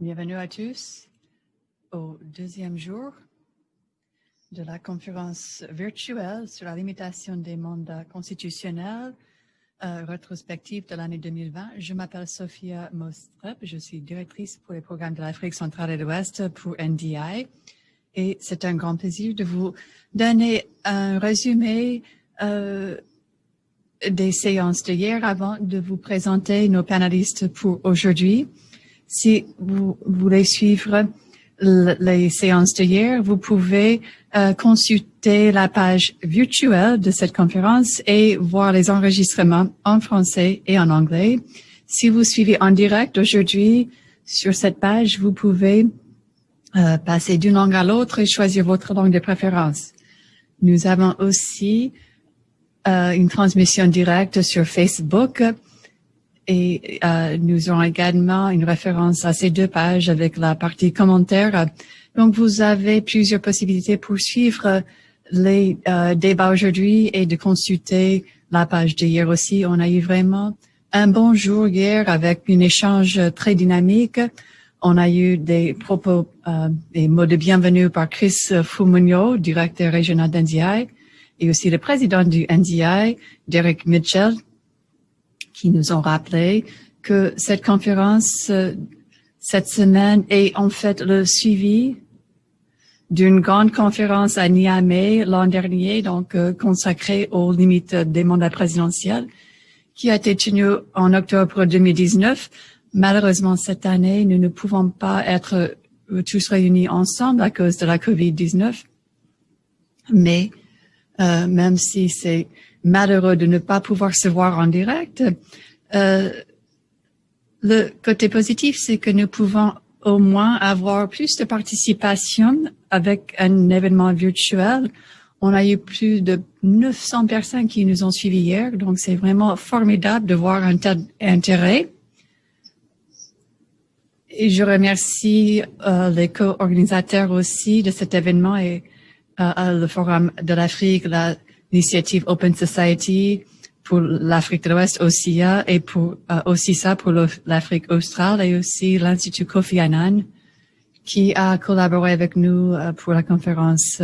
Bienvenue à tous au deuxième jour de la conférence virtuelle sur la limitation des mandats constitutionnels rétrospective de l'année 2020. Je m'appelle Sophia Mostrep, je suis directrice pour les programmes de l'Afrique centrale et de l'Ouest pour NDI et c'est un grand plaisir de vous donner un résumé des séances d'hier avant de vous présenter nos panélistes pour aujourd'hui. Si vous voulez suivre les séances d'hier, vous pouvez consulter la page virtuelle de cette conférence et voir les enregistrements en français et en anglais. Si vous suivez en direct aujourd'hui sur cette page, vous pouvez passer d'une langue à l'autre et choisir votre langue de préférence. Nous avons aussi une transmission directe sur Facebook. Et nous aurons également une référence à ces deux pages avec la partie commentaires. Donc, vous avez plusieurs possibilités pour suivre les débats aujourd'hui et de consulter la page d'hier aussi. On a eu vraiment un bon jour hier avec un échange très dynamique. On a eu des propos, des mots de bienvenue par Chris Fumunyo, directeur régional d'NDI, et aussi le président du NDI, Derek Mitchell, qui nous ont rappelé que cette conférence, cette semaine, est en fait le suivi d'une grande conférence à Niamey l'an dernier, donc consacrée aux limites des mandats présidentiels, qui a été tenue en octobre 2019. Malheureusement, cette année, nous ne pouvons pas être tous réunis ensemble à cause de la COVID-19. Mais même si c'est malheureux de ne pas pouvoir se voir en direct, le côté positif, c'est que nous pouvons au moins avoir plus de participation avec un événement virtuel. On a eu plus de 900 personnes qui nous ont suivis hier, donc c'est vraiment formidable de voir un tel intérêt. Et je remercie les co-organisateurs aussi de cet événement et le Forum de l'Afrique, l'initiative Open Society pour l'Afrique de l'Ouest, OSIA, et pour OSISA pour l'Afrique australe, et aussi l'Institut Kofi Annan, qui a collaboré avec nous pour la conférence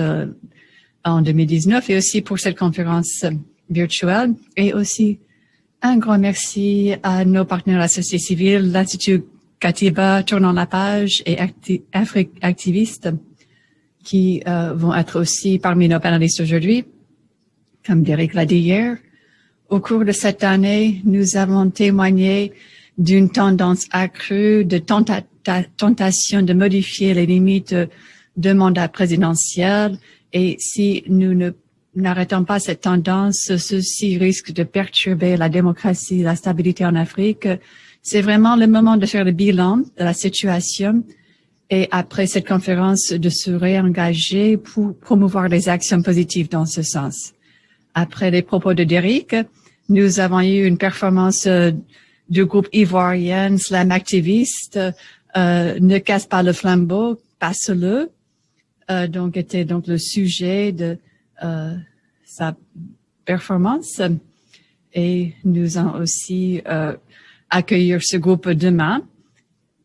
en 2019, et aussi pour cette conférence virtuelle. Et aussi, un grand merci à nos partenaires de la société civile, l'Institut Katiba, Tournant la page, et Afrique Activiste, qui vont être aussi parmi nos panélistes aujourd'hui. Comme Derek l'a dit hier, au cours de cette année, nous avons témoigné d'une tendance accrue de tentation de modifier les limites de mandat présidentiel. Et si nous n'arrêtons pas cette tendance, ceci risque de perturber la démocratie, la stabilité en Afrique. C'est vraiment le moment de faire le bilan de la situation et après cette conférence de se réengager pour promouvoir des actions positives dans ce sens. Après les propos de Derek, nous avons eu une performance du groupe ivoirien Slam Activiste, Ne casse pas le flambeau, passe-le. Donc, était donc le sujet de sa performance. Et nous allons aussi accueillir ce groupe demain.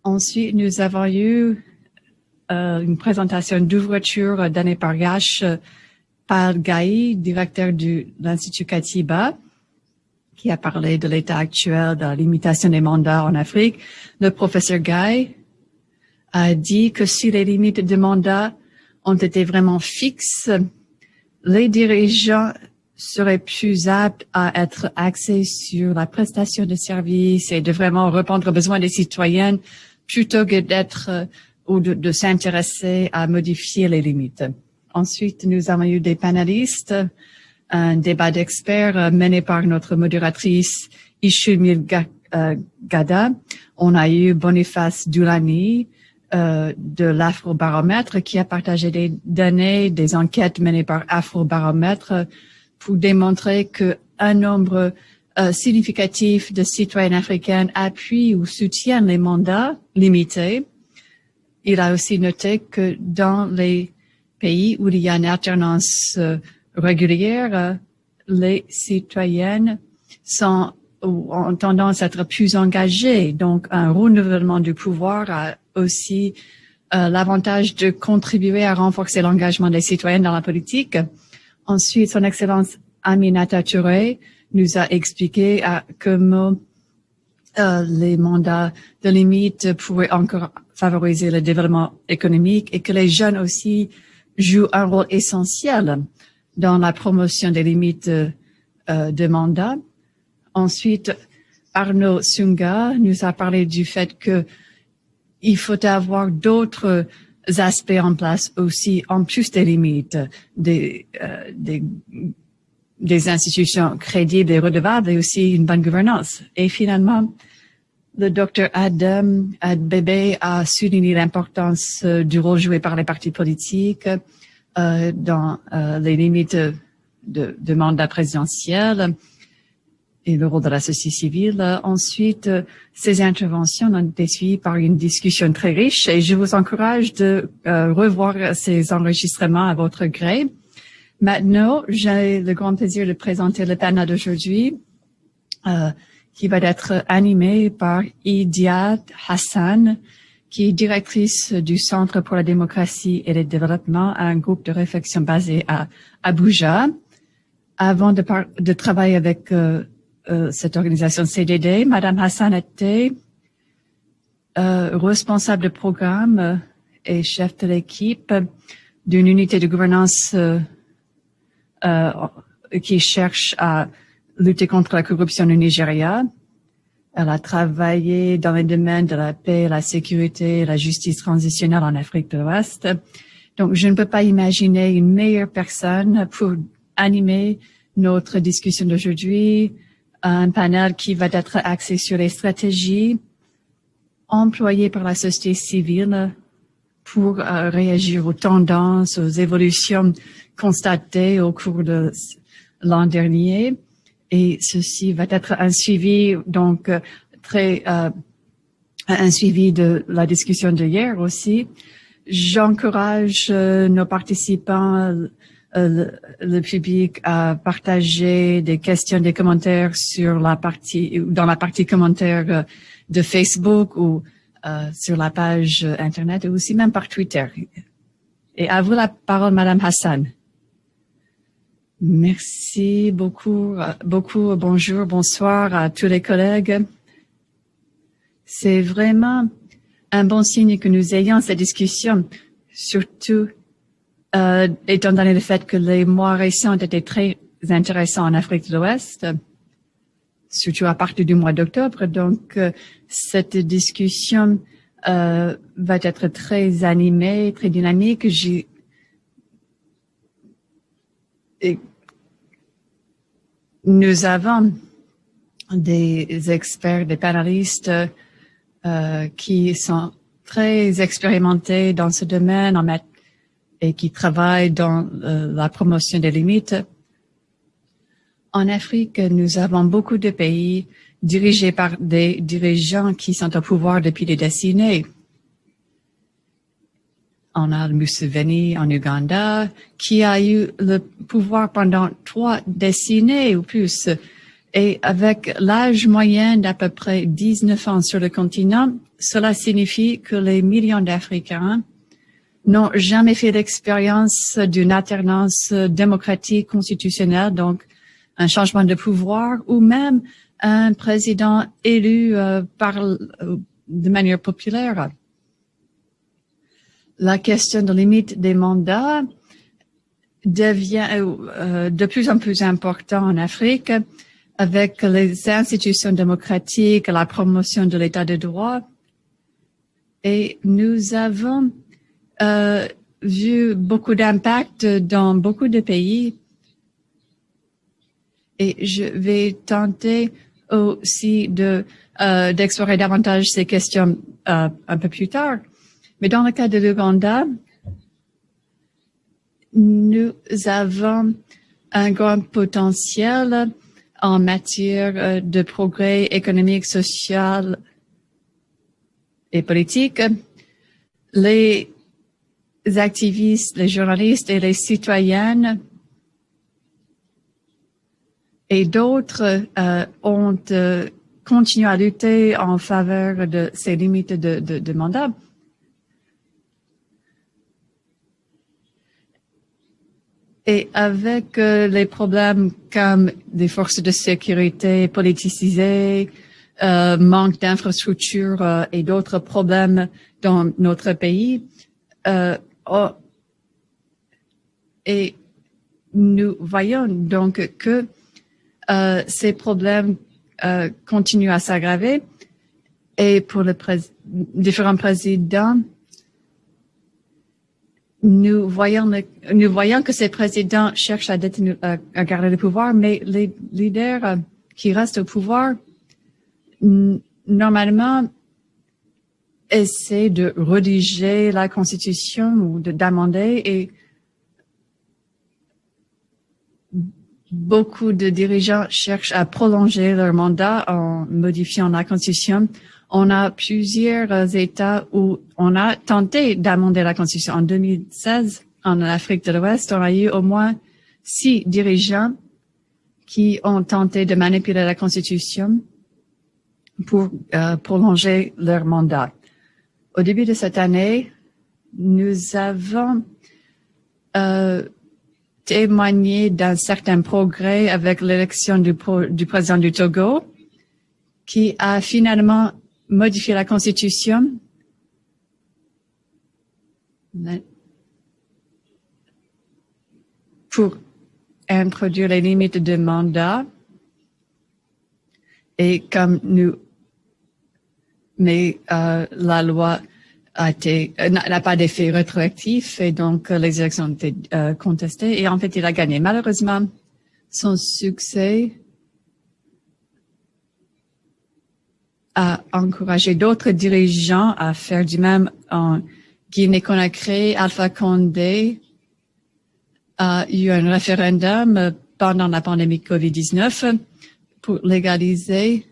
Ensuite, nous avons eu une présentation d'ouverture donnée par Yash Pal Gaï, directeur de l'Institut Katiba, qui a parlé de l'état actuel de la limitation des mandats en Afrique. Le professeur Gaï a dit que si les limites de mandats ont été vraiment fixes, les dirigeants seraient plus aptes à être axés sur la prestation de services et de vraiment répondre aux besoins des citoyens plutôt que d'être ou de s'intéresser à modifier les limites. Ensuite, nous avons eu des panélistes, un débat d'experts mené par notre modératrice Ishumil Gada. On a eu Boniface Doulani de l'Afrobaromètre qui a partagé des données, des enquêtes menées par Afrobaromètre pour démontrer que un nombre significatif de citoyens africains appuient ou soutiennent les mandats limités. Il a aussi noté que dans les pays où il y a une alternance régulière, les citoyennes ont tendance à être plus engagées. Donc, un renouvellement du pouvoir aussi l'avantage de contribuer à renforcer l'engagement des citoyens dans la politique. Ensuite, son Excellence Aminata Touré nous a expliqué comment les mandats de limite pourraient encore favoriser le développement économique et que les jeunes aussi jouent un rôle essentiel dans la promotion des limites de mandat. Ensuite, Arnaud Sunga nous a parlé du fait que il faut avoir d'autres aspects en place aussi, en plus des limites, des institutions crédibles et redevables et aussi une bonne gouvernance. Et finalement, le docteur Adam Adbebe a souligné l'importance du rôle joué par les partis politiques dans les limites de mandat présidentiel et le rôle de la société civile. Ensuite, ces interventions ont été suivies par une discussion très riche et je vous encourage de revoir ces enregistrements à votre gré. Maintenant, j'ai le grand plaisir de présenter le panel d'aujourd'hui qui va être animé par Idiat Hassan, qui est directrice du Centre pour la démocratie et le développement, un groupe de réflexion basé à Abuja. Avant de travailler avec cette organisation CDD, Madame Hassan était responsable de programme et chef de l'équipe d'une unité de gouvernance qui cherche à lutter contre la corruption au Nigeria. Elle a travaillé dans les domaines de la paix, la sécurité et la justice transitionnelle en Afrique de l'Ouest. Donc, je ne peux pas imaginer une meilleure personne pour animer notre discussion d'aujourd'hui, un panel qui va être axé sur les stratégies employées par la société civile pour réagir aux tendances, aux évolutions constatées au cours de l'an dernier. Et ceci va être un suivi, donc, un suivi de la discussion d'hier aussi. J'encourage nos participants, le public à partager des questions, des commentaires dans la partie commentaires de Facebook ou sur la page Internet et aussi même par Twitter. Et à vous la parole, Madame Hassan. Merci beaucoup. Bonjour, bonsoir à tous les collègues. C'est vraiment un bon signe que nous ayons cette discussion, surtout étant donné le fait que les mois récents étaient très intéressants en Afrique de l'Ouest, surtout à partir du mois d'octobre. Donc, cette discussion va être très animée, très dynamique. Nous avons des experts, des panélistes qui sont très expérimentés dans ce domaine et qui travaillent dans la promotion des limites. En Afrique, nous avons beaucoup de pays dirigés par des dirigeants qui sont au pouvoir depuis des décennies. On a Museveni en Ouganda, qui a eu le pouvoir pendant 3 décennies ou plus. Et avec l'âge moyen d'à peu près 19 ans sur le continent, cela signifie que les millions d'Africains n'ont jamais fait l'expérience d'une alternance démocratique constitutionnelle, donc un changement de pouvoir ou même un président élu de manière populaire. La question de limite des mandats devient de plus en plus importante en Afrique avec les institutions démocratiques, la promotion de l'état de droit. Et nous avons vu beaucoup d'impact dans beaucoup de pays. Et je vais tenter aussi d'explorer davantage ces questions un peu plus tard. Mais dans le cas de l'Ouganda, nous avons un grand potentiel en matière de progrès économique, social et politique. Les activistes, les journalistes et les citoyennes et d'autres ont continué à lutter en faveur de ces limites de mandat. Et avec les problèmes comme des forces de sécurité politisées, manque d'infrastructures et d'autres problèmes dans notre pays, et nous voyons donc que ces problèmes continuent à s'aggraver. Et pour les différents présidents, nous voyons que ces présidents cherchent à garder le pouvoir, mais les leaders qui restent au pouvoir, normalement, essaient de rédiger la Constitution ou d'amender, et beaucoup de dirigeants cherchent à prolonger leur mandat en modifiant la Constitution. On a plusieurs États où on a tenté d'amender la Constitution. En 2016, en Afrique de l'Ouest, on a eu au moins 6 dirigeants qui ont tenté de manipuler la Constitution pour prolonger leur mandat. Au début de cette année, nous avons témoigné d'un certain progrès avec l'élection du président du Togo, qui a finalement modifié la Constitution pour introduire les limites de mandat. Et comme la loi n'a pas d'effet rétroactif, et donc les élections ont été contestées, et en fait il a gagné. Malheureusement, son succès a encouragé d'autres dirigeants à faire du même. En Guinée-Conakry, Alpha Condé a eu un référendum pendant la pandémie COVID-19 pour légaliser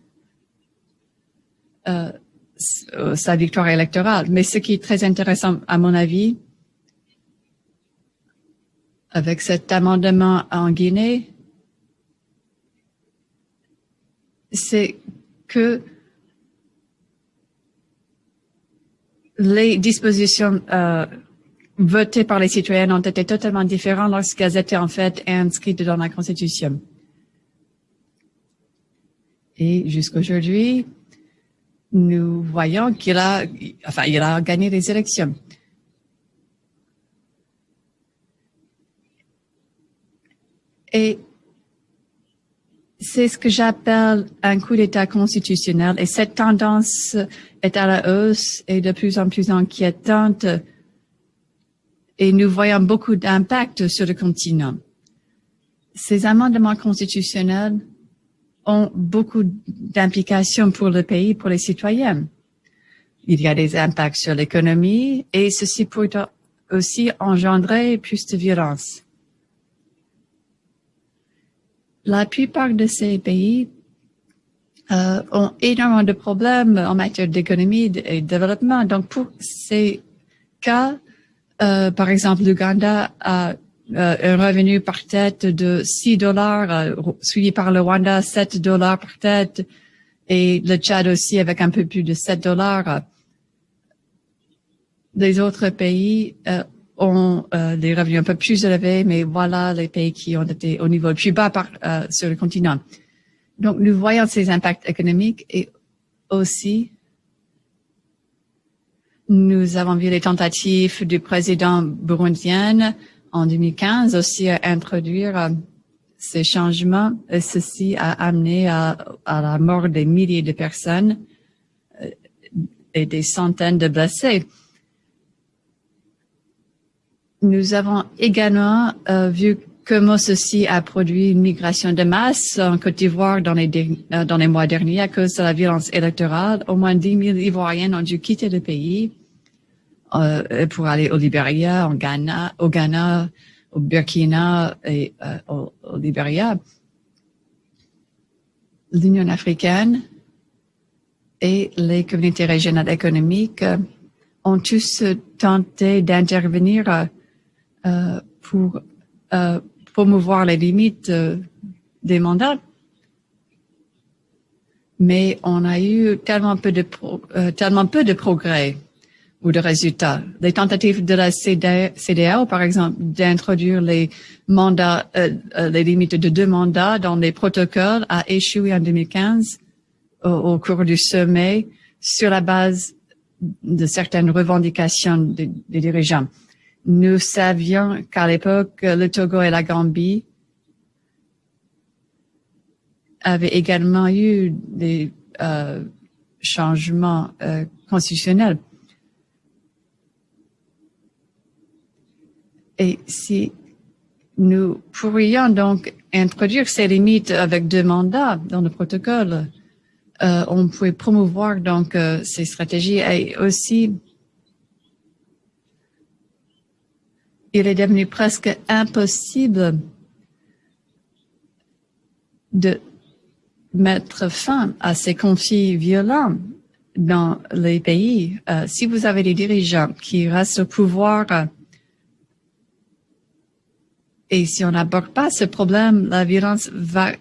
sa victoire électorale. Mais ce qui est très intéressant, à mon avis, avec cet amendement en Guinée, c'est que les dispositions votées par les citoyens ont été totalement différentes lorsqu'elles étaient en fait inscrites dans la Constitution. Et jusqu'aujourd'hui, nous voyons il a gagné les élections. Et c'est ce que j'appelle un coup d'État constitutionnel, et cette tendance est à la hausse et de plus en plus inquiétante, et nous voyons beaucoup d'impact sur le continent. Ces amendements constitutionnels ont beaucoup d'implications pour le pays, pour les citoyens. Il y a des impacts sur l'économie, et ceci pourrait aussi engendrer plus de violence. La plupart de ces pays ont énormément de problèmes en matière d'économie et de développement. Donc, pour ces cas, par exemple, l'Ouganda a un revenu par tête de $6, suivi par le Rwanda, $7 par tête, et le Tchad aussi avec un peu plus de $7. Les autres pays ont des revenus un peu plus élevés, mais voilà les pays qui ont été au niveau le plus bas sur le continent. Donc, nous voyons ces impacts économiques, et aussi, nous avons vu les tentatives du président burundien en 2015 aussi à introduire ces changements, et ceci a amené à la mort des milliers de personnes et des centaines de blessés. Nous avons également vu comment ceci a produit une migration de masse en Côte d'Ivoire dans les mois derniers à cause de la violence électorale. Au moins 10 000 Ivoiriens ont dû quitter le pays pour aller au Libéria, au Ghana, au Burkina et au Libéria. L'Union africaine et les communautés régionales économiques ont tous tenté d'intervenir pour promouvoir les limites des mandats. Mais on a eu tellement peu de progrès. ou de résultats. Les tentatives de la CEDEAO, par exemple, d'introduire les mandats, les limites de 2 mandats dans les protocoles a échoué en 2015 au cours du sommet sur la base de certaines revendications des dirigeants. Nous savions qu'à l'époque, le Togo et la Gambie avaient également eu des changements constitutionnels. Et si nous pourrions donc introduire ces limites avec 2 mandats dans le protocole, on pouvait promouvoir donc ces stratégies. Et aussi, il est devenu presque impossible de mettre fin à ces conflits violents dans les pays. Si vous avez des dirigeants qui restent au pouvoir, et si on n'aborde pas ce problème, la violence va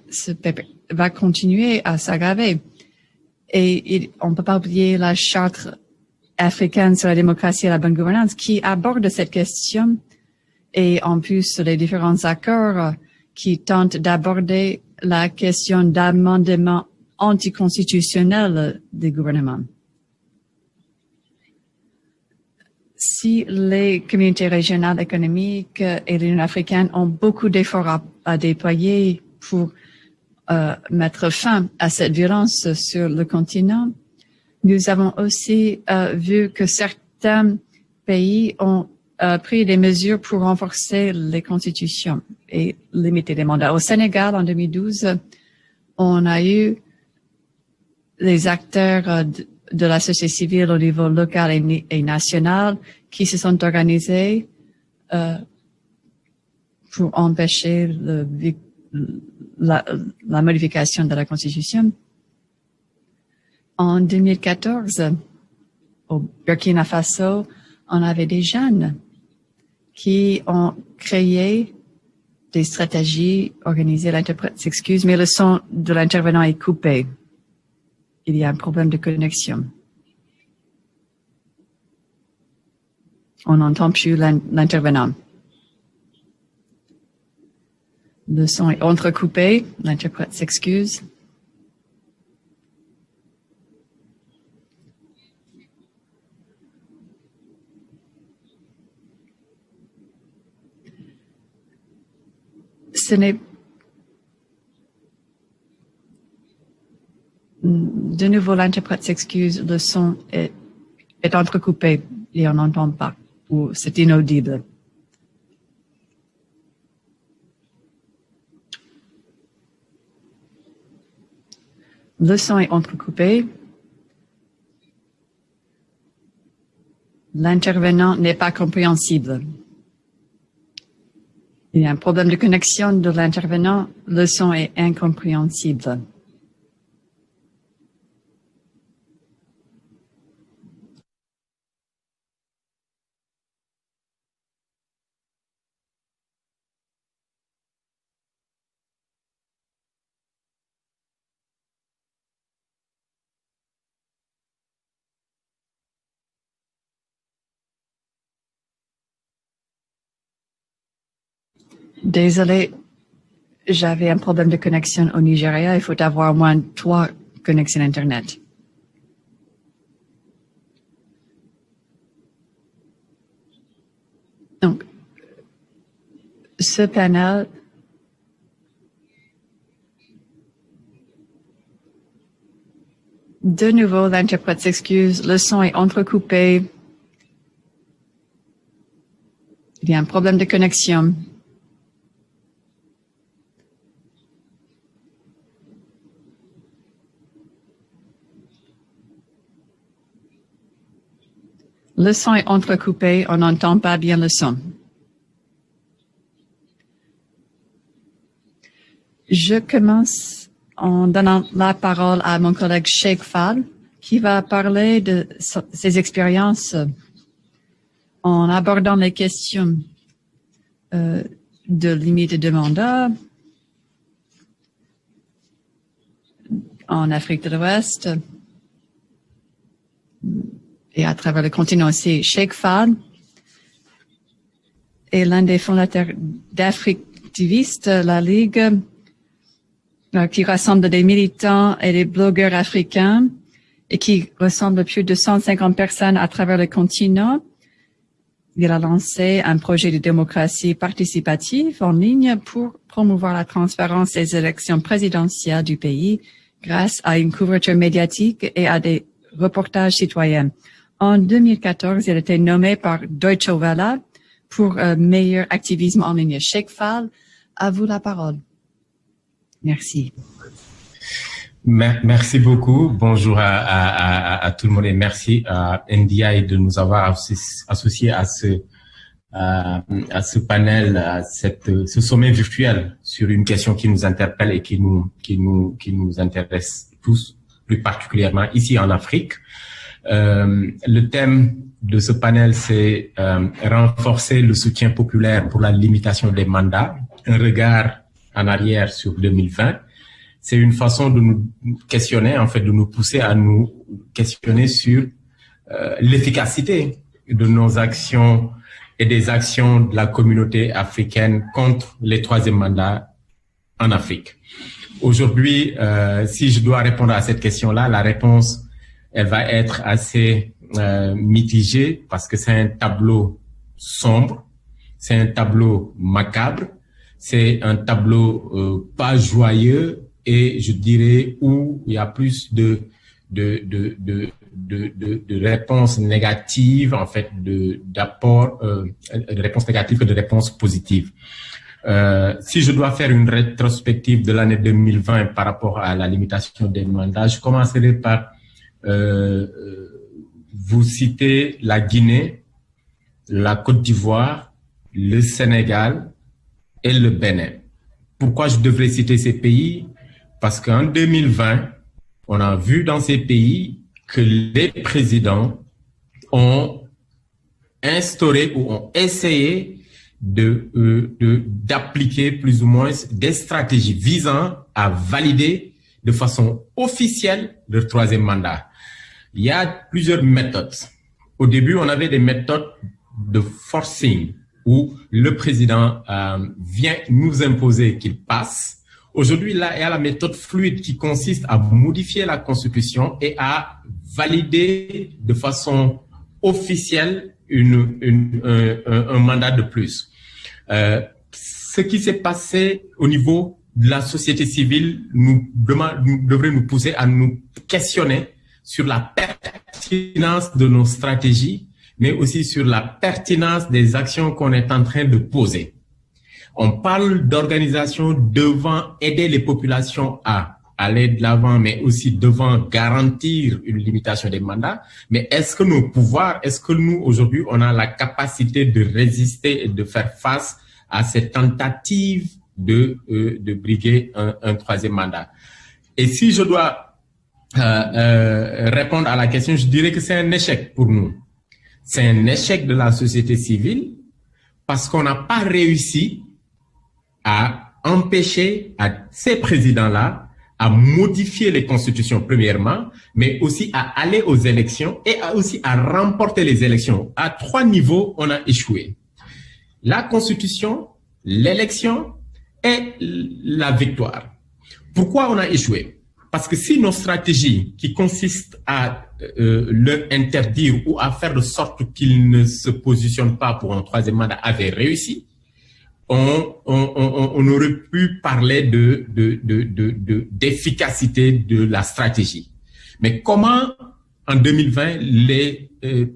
continuer à s'aggraver. Et on ne peut pas oublier la charte africaine sur la démocratie et la bonne gouvernance qui aborde cette question. Et en plus, les différents accords qui tentent d'aborder la question d'amendement anticonstitutionnel des gouvernements. Si les communautés régionales économiques et l'Union africaine ont beaucoup d'efforts à déployer pour mettre fin à cette violence sur le continent, nous avons aussi vu que certains pays ont pris des mesures pour renforcer les constitutions et limiter les mandats. Au Sénégal, en 2012, on a eu les acteurs de la société civile au niveau local et national qui se sont organisés pour empêcher la modification de la Constitution. En 2014, au Burkina Faso, on avait des jeunes qui ont créé des stratégies organisées. L'interprète s'excuse, mais le son de l'intervenant est coupé. Il y a un problème de connexion. On n'entend plus l'intervenant. Le son est entrecoupé. L'interprète s'excuse. Ce n'est de nouveau, l'interprète s'excuse, le son est entrecoupé et on n'entend pas, ou c'est inaudible. Le son est entrecoupé. L'intervenant n'est pas compréhensible. Il y a un problème de connexion de l'intervenant. Le son est incompréhensible. Désolé, j'avais un problème de connexion au Nigeria. Il faut avoir au moins 3 connexions Internet. Donc, ce panel de nouveau, l'interprète s'excuse, le son est entrecoupé. Il y a un problème de connexion. Le son est entrecoupé, on n'entend pas bien le son. Je commence en donnant la parole à mon collègue Sheikh Fall, qui va parler de ses expériences en abordant les questions de limite de mandat en Afrique de l'Ouest et à travers le continent aussi. Sheikh Fahd est l'un des fondateurs d'Africtivistes, la Ligue, qui rassemble des militants et des blogueurs africains et qui rassemble plus de 150 personnes à travers le continent. Il a lancé un projet de démocratie participative en ligne pour promouvoir la transparence des élections présidentielles du pays grâce à une couverture médiatique et à des reportages citoyens. En 2014, il a été nommé par Deutsche Welle pour meilleur activisme en ligne. Sheikh Fahd, à vous la parole. Merci. Merci beaucoup. Bonjour à tout le monde et merci à NDI de nous avoir associés à ce panel, à ce sommet virtuel sur une question qui nous interpelle et qui nous intéresse tous, plus particulièrement ici en Afrique. Le thème de ce panel, c'est renforcer le soutien populaire pour la limitation des mandats, un regard en arrière sur 2020. C'est une façon de nous questionner, en fait, de nous pousser à nous questionner sur l'efficacité de nos actions et des actions de la communauté africaine contre les troisièmes mandats en Afrique. Aujourd'hui, si je dois répondre à cette question-là, la réponse, elle va être assez mitigée parce que c'est un tableau sombre, c'est un tableau macabre, c'est un tableau pas joyeux, et je dirais où il y a plus de réponses négatives, en fait, d'apport, de réponses négatives que de réponses positives. Si je dois faire une rétrospective de l'année 2020 par rapport à la limitation des mandats, je commencerai par vous citer la Guinée, la Côte d'Ivoire, le Sénégal et le Bénin. Pourquoi je devrais citer ces pays? Parce qu'en 2020, on a vu dans ces pays que les présidents ont instauré ou ont essayé d'appliquer plus ou moins des stratégies visant à valider de façon officielle leur troisième mandat. Il y a plusieurs méthodes. Au début, on avait des méthodes de forcing où le président vient nous imposer qu'il passe. Aujourd'hui, là, il y a la méthode fluide qui consiste à modifier la Constitution et à valider de façon officielle un mandat de plus. Ce qui s'est passé au niveau de la société civile devrait nous pousser à nous questionner sur la pertinence de nos stratégies, mais aussi sur la pertinence des actions qu'on est en train de poser. On parle d'organisations devant aider les populations à aller de l'avant, mais aussi devant garantir une limitation des mandats. Mais est-ce que nos pouvoirs, est-ce que nous, aujourd'hui, on a la capacité de résister et de faire face à cette tentative de briguer un troisième mandat? Et si je dois répondre à la question, je dirais que c'est un échec pour nous. C'est un échec de la société civile parce qu'on n'a pas réussi à empêcher à ces présidents-là à modifier les constitutions premièrement, mais aussi à aller aux élections et aussi à remporter les élections. À 3 niveaux, on a échoué. La constitution, l'élection et la victoire. Pourquoi on a échoué? Parce que si nos stratégies qui consistent à leur interdire ou à faire de sorte qu'ils ne se positionnent pas pour un troisième mandat avaient réussi, on aurait pu parler d'efficacité de la stratégie. Mais comment, en 2020,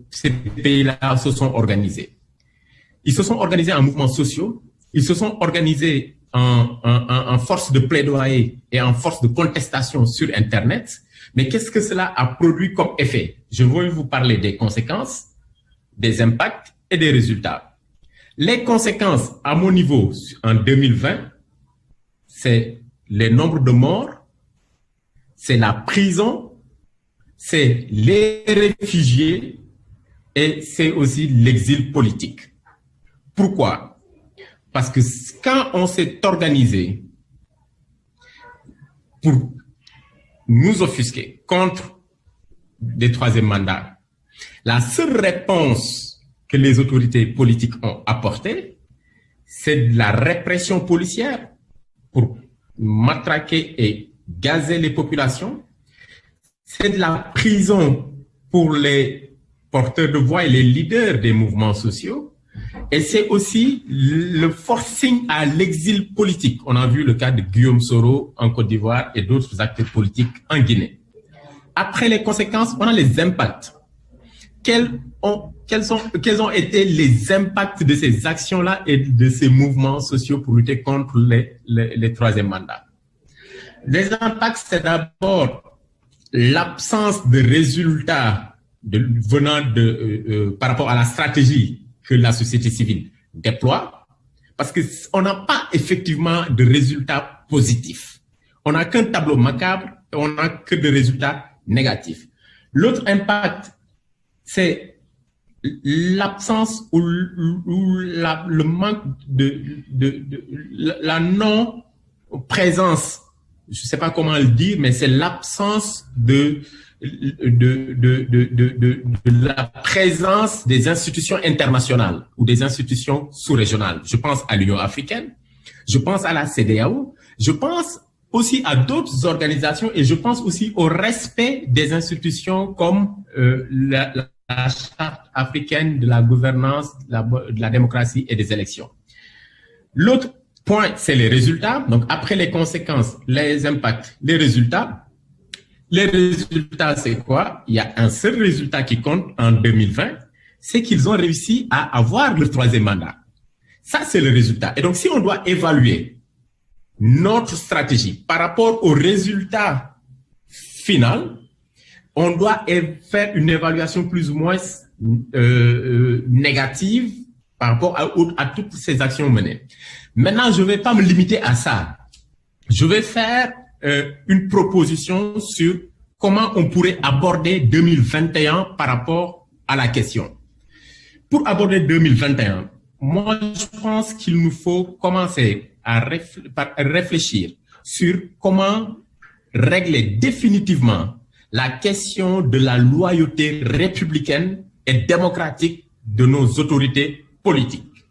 ces pays-là se sont organisés? Ils se sont organisés en mouvements sociaux, ils se sont organisés en force de plaidoyer et en force de contestation sur Internet. Mais qu'est-ce que cela a produit comme effet? Je vais vous parler des conséquences, des impacts et des résultats. Les conséquences, à mon niveau, en 2020, c'est les nombres de morts, c'est la prison, c'est les réfugiés et c'est aussi l'exil politique. Pourquoi? Parce que quand on s'est organisé pour nous offusquer contre des troisièmes mandats, La seule réponse que les autorités politiques ont apportée, c'est de la répression policière pour matraquer et gazer les populations. C'est de la prison pour les porteurs de voix et les leaders des mouvements sociaux. Et c'est aussi le forcing à l'exil politique. On a vu le cas de Guillaume Soro en Côte d'Ivoire et d'autres acteurs politiques en Guinée. Après les conséquences, on a les impacts. Quels ont été les impacts de ces actions-là et de ces mouvements sociaux pour lutter contre les troisième mandats? Les impacts, c'est d'abord l'absence de résultats par rapport à la stratégie que la société civile déploie, parce qu'on n'a pas effectivement de résultats positifs. On n'a qu'un tableau macabre et on n'a que des résultats négatifs. L'autre impact, c'est l'absence ou le manque la non-présence, je ne sais pas comment le dire, mais c'est l'absence de la présence des institutions internationales ou des institutions sous-régionales. Je pense à l'Union africaine, je pense à la CEDEAO, je pense aussi à d'autres organisations et je pense aussi au respect des institutions comme la Charte africaine de la gouvernance, de la démocratie et des élections. L'autre point, c'est les résultats. Donc, après les conséquences, les impacts, les résultats. Les résultats, c'est quoi? Il y a un seul résultat qui compte en 2020, c'est qu'ils ont réussi à avoir le troisième mandat. Ça, c'est le résultat. Et donc, si on doit évaluer notre stratégie par rapport au résultat final, on doit faire une évaluation plus ou moins négative par rapport à toutes ces actions menées. Maintenant, je ne vais pas me limiter à ça. Je vais faire une proposition sur comment on pourrait aborder 2021 par rapport à la question. Pour aborder 2021, moi, je pense qu'il nous faut commencer à réfléchir sur comment régler définitivement la question de la loyauté républicaine et démocratique de nos autorités politiques.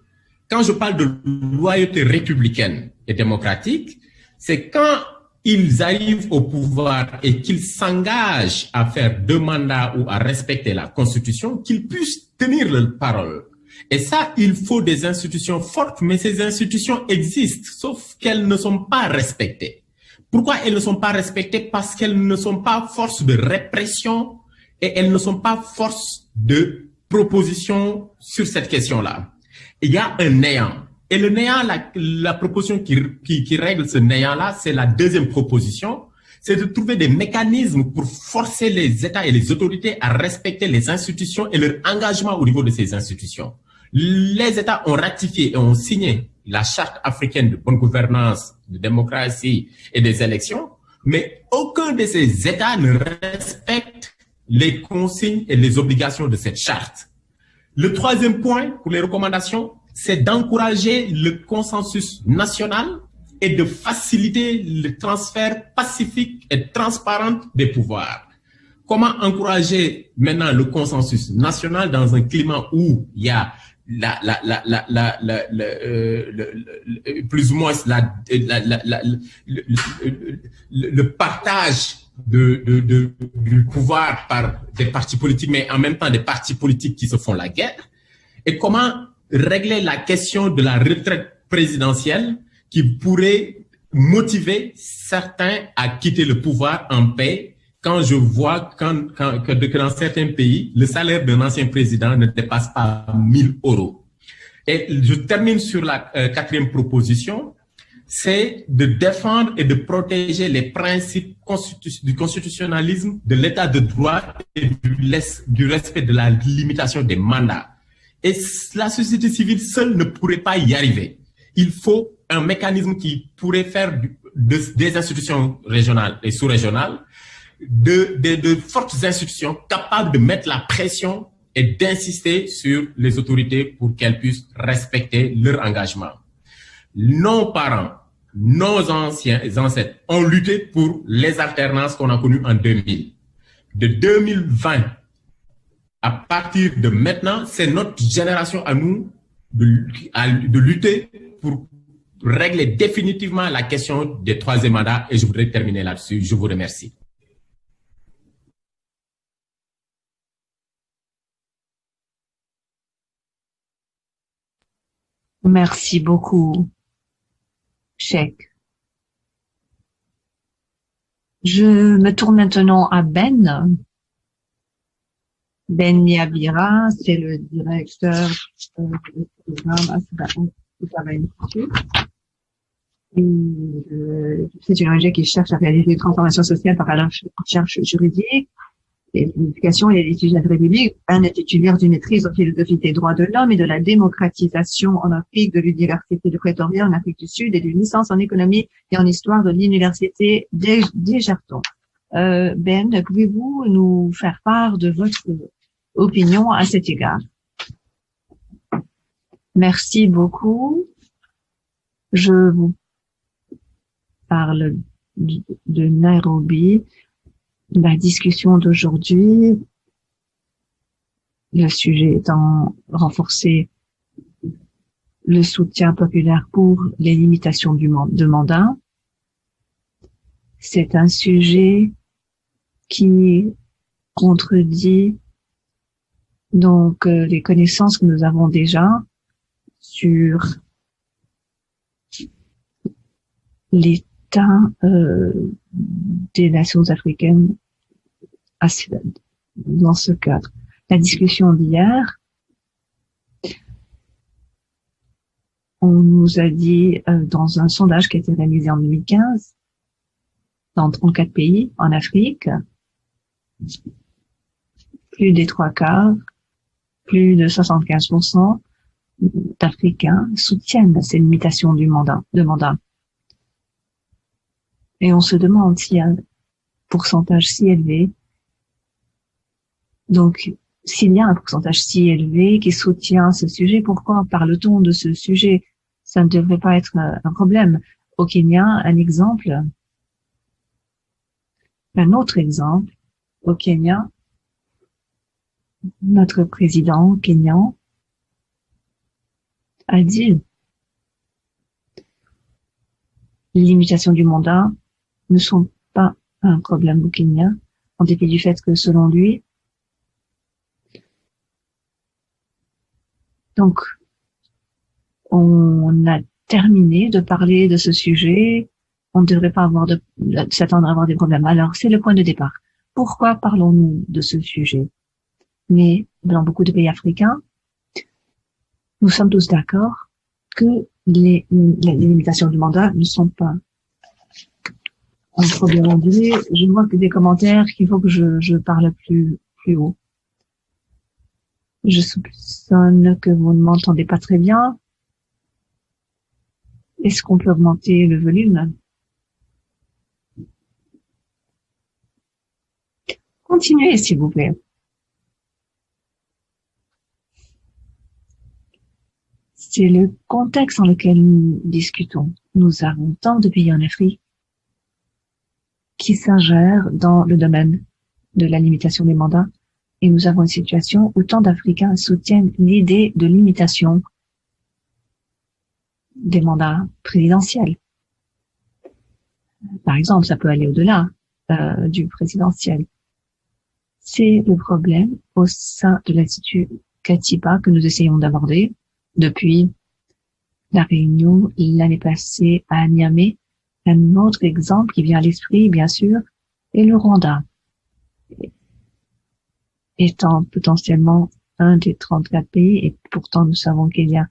Quand je parle de loyauté républicaine et démocratique, c'est quand ils arrivent au pouvoir et qu'ils s'engagent à faire 2 mandats ou à respecter la Constitution, qu'ils puissent tenir leur parole. Et ça, il faut des institutions fortes, mais ces institutions existent, sauf qu'elles ne sont pas respectées. Pourquoi elles ne sont pas respectées? Parce qu'elles ne sont pas force de répression et elles ne sont pas force de proposition sur cette question-là. Il y a un néant. Et le néant, la proposition qui règle ce néant-là, c'est la deuxième proposition, c'est de trouver des mécanismes pour forcer les États et les autorités à respecter les institutions et leur engagement au niveau de ces institutions. Les États ont ratifié et ont signé la Charte africaine de bonne gouvernance, de démocratie et des élections, mais aucun de ces États ne respecte les consignes et les obligations de cette charte. Le troisième point pour les recommandations, c'est d'encourager le consensus national et de faciliter le transfert pacifique et transparent des pouvoirs. Comment encourager maintenant le consensus national dans un climat où il y a plus ou moins le partage du pouvoir par des partis politiques, mais en même temps des partis politiques qui se font la guerre, et comment régler la question de la retraite présidentielle qui pourrait motiver certains à quitter le pouvoir en paix quand je vois que dans certains pays, le salaire d'un ancien président ne dépasse pas 1 000 €. Et je termine sur la quatrième proposition, c'est de défendre et de protéger les principes du constitutionnalisme, de l'état de droit et du respect de la limitation des mandats. Et la société civile seule ne pourrait pas y arriver. Il faut un mécanisme qui pourrait faire des institutions régionales et sous-régionales, de fortes institutions capables de mettre la pression et d'insister sur les autorités pour qu'elles puissent respecter leur engagement. Nos parents, nos anciens ancêtres ont lutté pour les alternances qu'on a connues en 2000. De 2020 à partir de maintenant, c'est notre génération à nous de lutter pour régler définitivement la question des troisième mandats. Et je voudrais terminer là-dessus. Je vous remercie. Merci beaucoup, Cheikh. Je me tourne maintenant à Ben. Ben Yabira, c'est le directeur du programme Asaba Institute. C'est une ONG qui cherche à réaliser une transformation sociale par la recherche juridique et l'éducation et l'étude de la République. Un est titulaire d'une maîtrise en philosophie des droits de l'homme et de la démocratisation en Afrique de l'Université de Pretoria en Afrique du Sud et d'une licence en économie et en histoire de l'Université d'Egerton. Ben, pouvez-vous nous faire part de votre opinion à cet égard? Merci beaucoup. Je vous parle de Nairobi. La discussion d'aujourd'hui, le sujet étant renforcer le soutien populaire pour les limitations de mandat. C'est un sujet qui contredit donc les connaissances que nous avons déjà sur l'état des nations africaines dans ce cadre. La discussion d'hier, on nous a dit dans un sondage qui a été réalisé en 2015 dans 34 pays en Afrique, plus des 3/4, plus de 75% d'Africains soutiennent ces limitations de mandat. Et on se demande s'il y a un pourcentage si élevé, donc s'il y a un pourcentage si élevé qui soutient ce sujet, pourquoi parle-t-on de ce sujet? Ça ne devrait pas être un problème. Au Kenya, un autre exemple, au Kenya, notre président kenyan a dit les limitations du mandat ne sont pas un problème au Kenya, en dépit du fait que selon lui, donc on a terminé de parler de ce sujet, on ne devrait pas s'attendre à avoir des problèmes. Alors c'est le point de départ. Pourquoi parlons-nous de ce sujet? Mais dans beaucoup de pays africains, nous sommes tous d'accord que les limitations du mandat ne sont pas un problème anglais. Je vois que des commentaires qu'il faut que je parle plus haut. Je soupçonne que vous ne m'entendez pas très bien. Est-ce qu'on peut augmenter le volume? Continuez, s'il vous plaît. C'est le contexte dans lequel nous discutons. Nous avons tant de pays en Afrique qui s'ingèrent dans le domaine de la limitation des mandats et nous avons une situation où tant d'Africains soutiennent l'idée de limitation des mandats présidentiels. Par exemple, ça peut aller au-delà du présidentiel. C'est le problème au sein de l'Institut Katiba que nous essayons d'aborder depuis la réunion l'année passée à Niamey. Un autre exemple qui vient à l'esprit, bien sûr, est le Rwanda, étant potentiellement un des 34 pays, et pourtant nous savons qu'il y a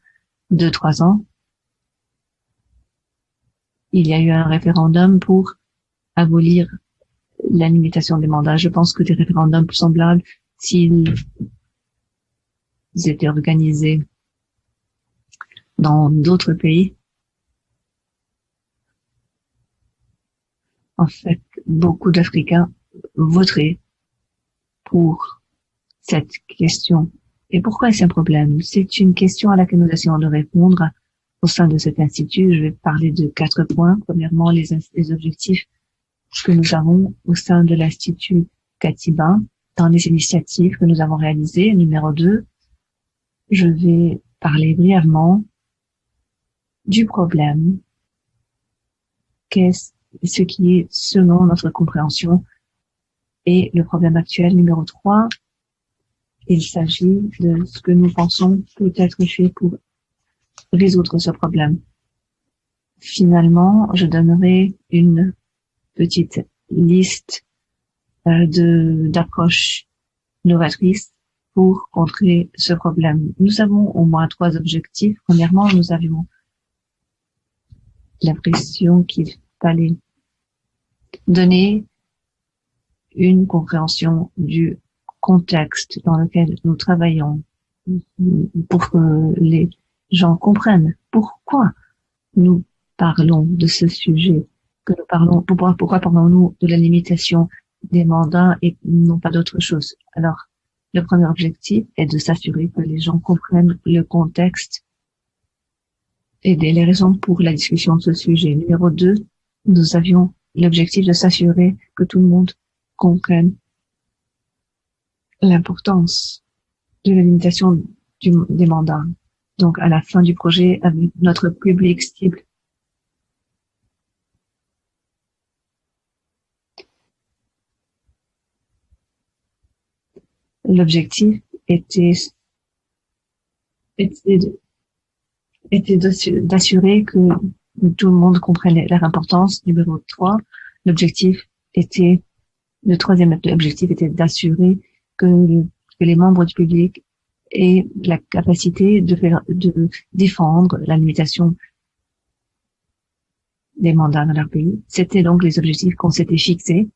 2-3 ans, il y a eu un référendum pour abolir la limitation des mandats. Je pense que des référendums semblables, s'ils étaient organisés dans d'autres pays, en fait, beaucoup d'Africains voteraient pour cette question. Et pourquoi est-ce un problème? C'est une question à laquelle nous essayons de répondre au sein de cet institut. Je vais parler de 4 points. Premièrement, les objectifs que nous avons au sein de l'Institut Katiba. dans les initiatives que nous avons réalisées. Numéro 2, je vais parler brièvement du problème, qu'est-ce ce qui est selon notre compréhension et le problème actuel. Numéro 3, il s'agit de ce que nous pensons peut être fait pour résoudre ce problème. Finalement, je donnerai une petite liste d'approches novatrices pour contrer ce problème. Nous avons au moins 3 objectifs. Premièrement, nous avions l'impression qu'il fallait donner une compréhension du contexte dans lequel nous travaillons pour que les gens comprennent pourquoi nous parlons de ce sujet, que nous parlons, pourquoi parlons-nous de la limitation des mandats et non pas d'autre chose. Alors, le premier objectif est de s'assurer que les gens comprennent le contexte et les raisons pour la discussion de ce sujet. Numéro 2, nous avions l'objectif de s'assurer que tout le monde comprenne l'importance de la limitation des mandats. Donc, à la fin du projet, avec notre public cible, l'objectif était d'assurer que tout le monde comprenne leur importance. Numéro 3, le troisième objectif était d'assurer que les membres du public aient la capacité de défendre la limitation des mandats dans leur pays. C'était donc les objectifs qu'on s'était fixés.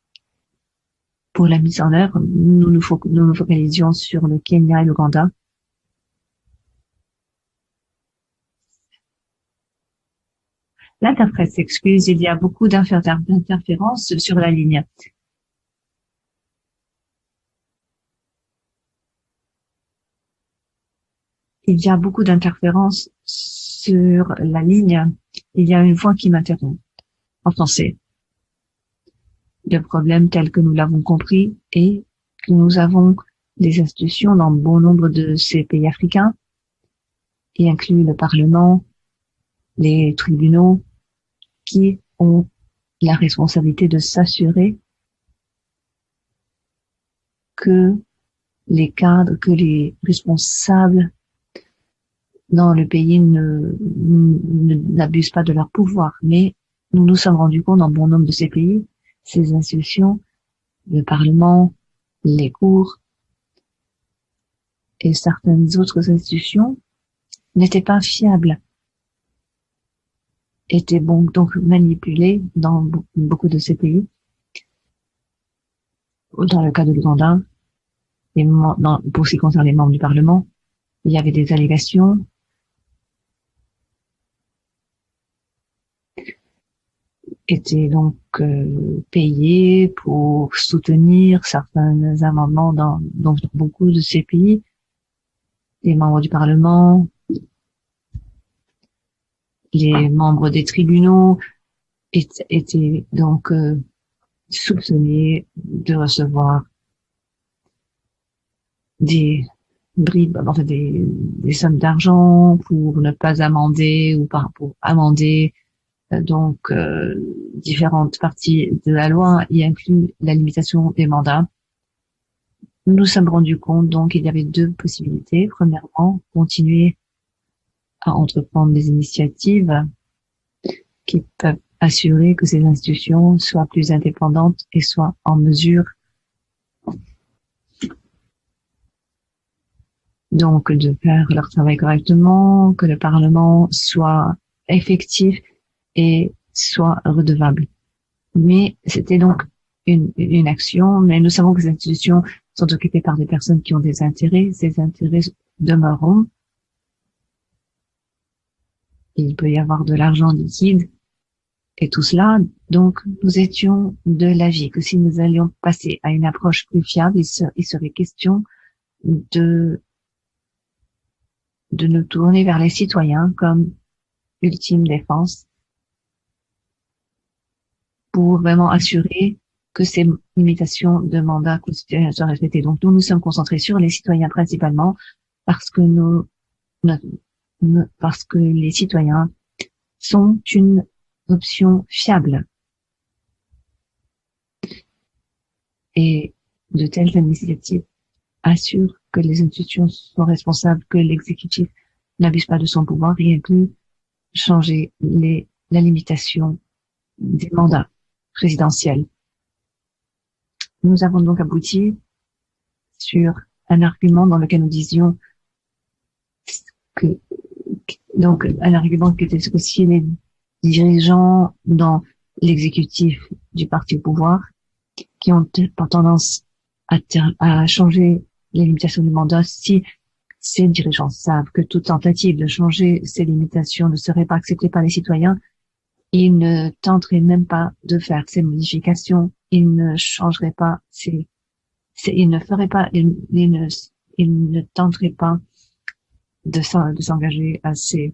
Pour la mise en œuvre, nous nous focalisions sur le Kenya et l'Ouganda. L'interprète s'excuse, il y a beaucoup d'interférences sur la ligne. Il y a beaucoup d'interférences sur la ligne. Il y a une voix qui m'interrompt en français. Le problème tel que nous l'avons compris est que nous avons des institutions dans bon nombre de ces pays africains, y inclut le Parlement, les tribunaux, qui ont la responsabilité de s'assurer que les cadres, que les responsables dans le pays n'abusent pas de leur pouvoir. Mais nous nous sommes rendus compte dans bon nombre de ces pays, ces institutions, le Parlement, les cours et certaines autres institutions n'étaient pas fiables, étaient donc manipulées dans beaucoup de ces pays. Dans le cas de l'Ouganda, pour ce qui concerne les membres du Parlement, il y avait des allégations étaient donc payés pour soutenir certains amendements dans beaucoup de ces pays. Les membres du Parlement, les membres des tribunaux étaient donc soupçonnés de recevoir des bribes, enfin des sommes d'argent pour ne pas amender ou pour amender donc différentes parties de la loi, y inclut la limitation des mandats. Nous nous sommes rendus compte donc qu'il y avait 2 possibilités. Premièrement, continuer à entreprendre des initiatives qui peuvent assurer que ces institutions soient plus indépendantes et soient en mesure donc de faire leur travail correctement, que le Parlement soit effectif et soit redevable. Mais c'était donc une action, mais nous savons que ces institutions sont occupées par des personnes qui ont des intérêts. Ces intérêts demeureront. Il peut y avoir de l'argent liquide et tout cela. Donc, nous étions de l'avis que si nous allions passer à une approche plus fiable, il serait question de nous tourner vers les citoyens comme ultime défense pour vraiment assurer que ces limitations de mandat constitutionnel soient respectées. Donc, nous sommes concentrés sur les citoyens principalement parce que parce que les citoyens sont une option fiable. Et de telles initiatives assurent que les institutions sont responsables, que l'exécutif n'abuse pas de son pouvoir et inclut changer la limitation des mandats présidentiels. Nous avons donc abouti sur un argument dans lequel nous disions un argument qui était que si les dirigeants dans l'exécutif du parti au pouvoir qui ont tendance à changer les limitations du mandat, si ces dirigeants savent que toute tentative de changer ces limitations ne serait pas acceptée par les citoyens, ils ne tenteraient même pas de faire ces modifications, ils ne changeraient pas ils ne tenteraient pas de s'engager à ces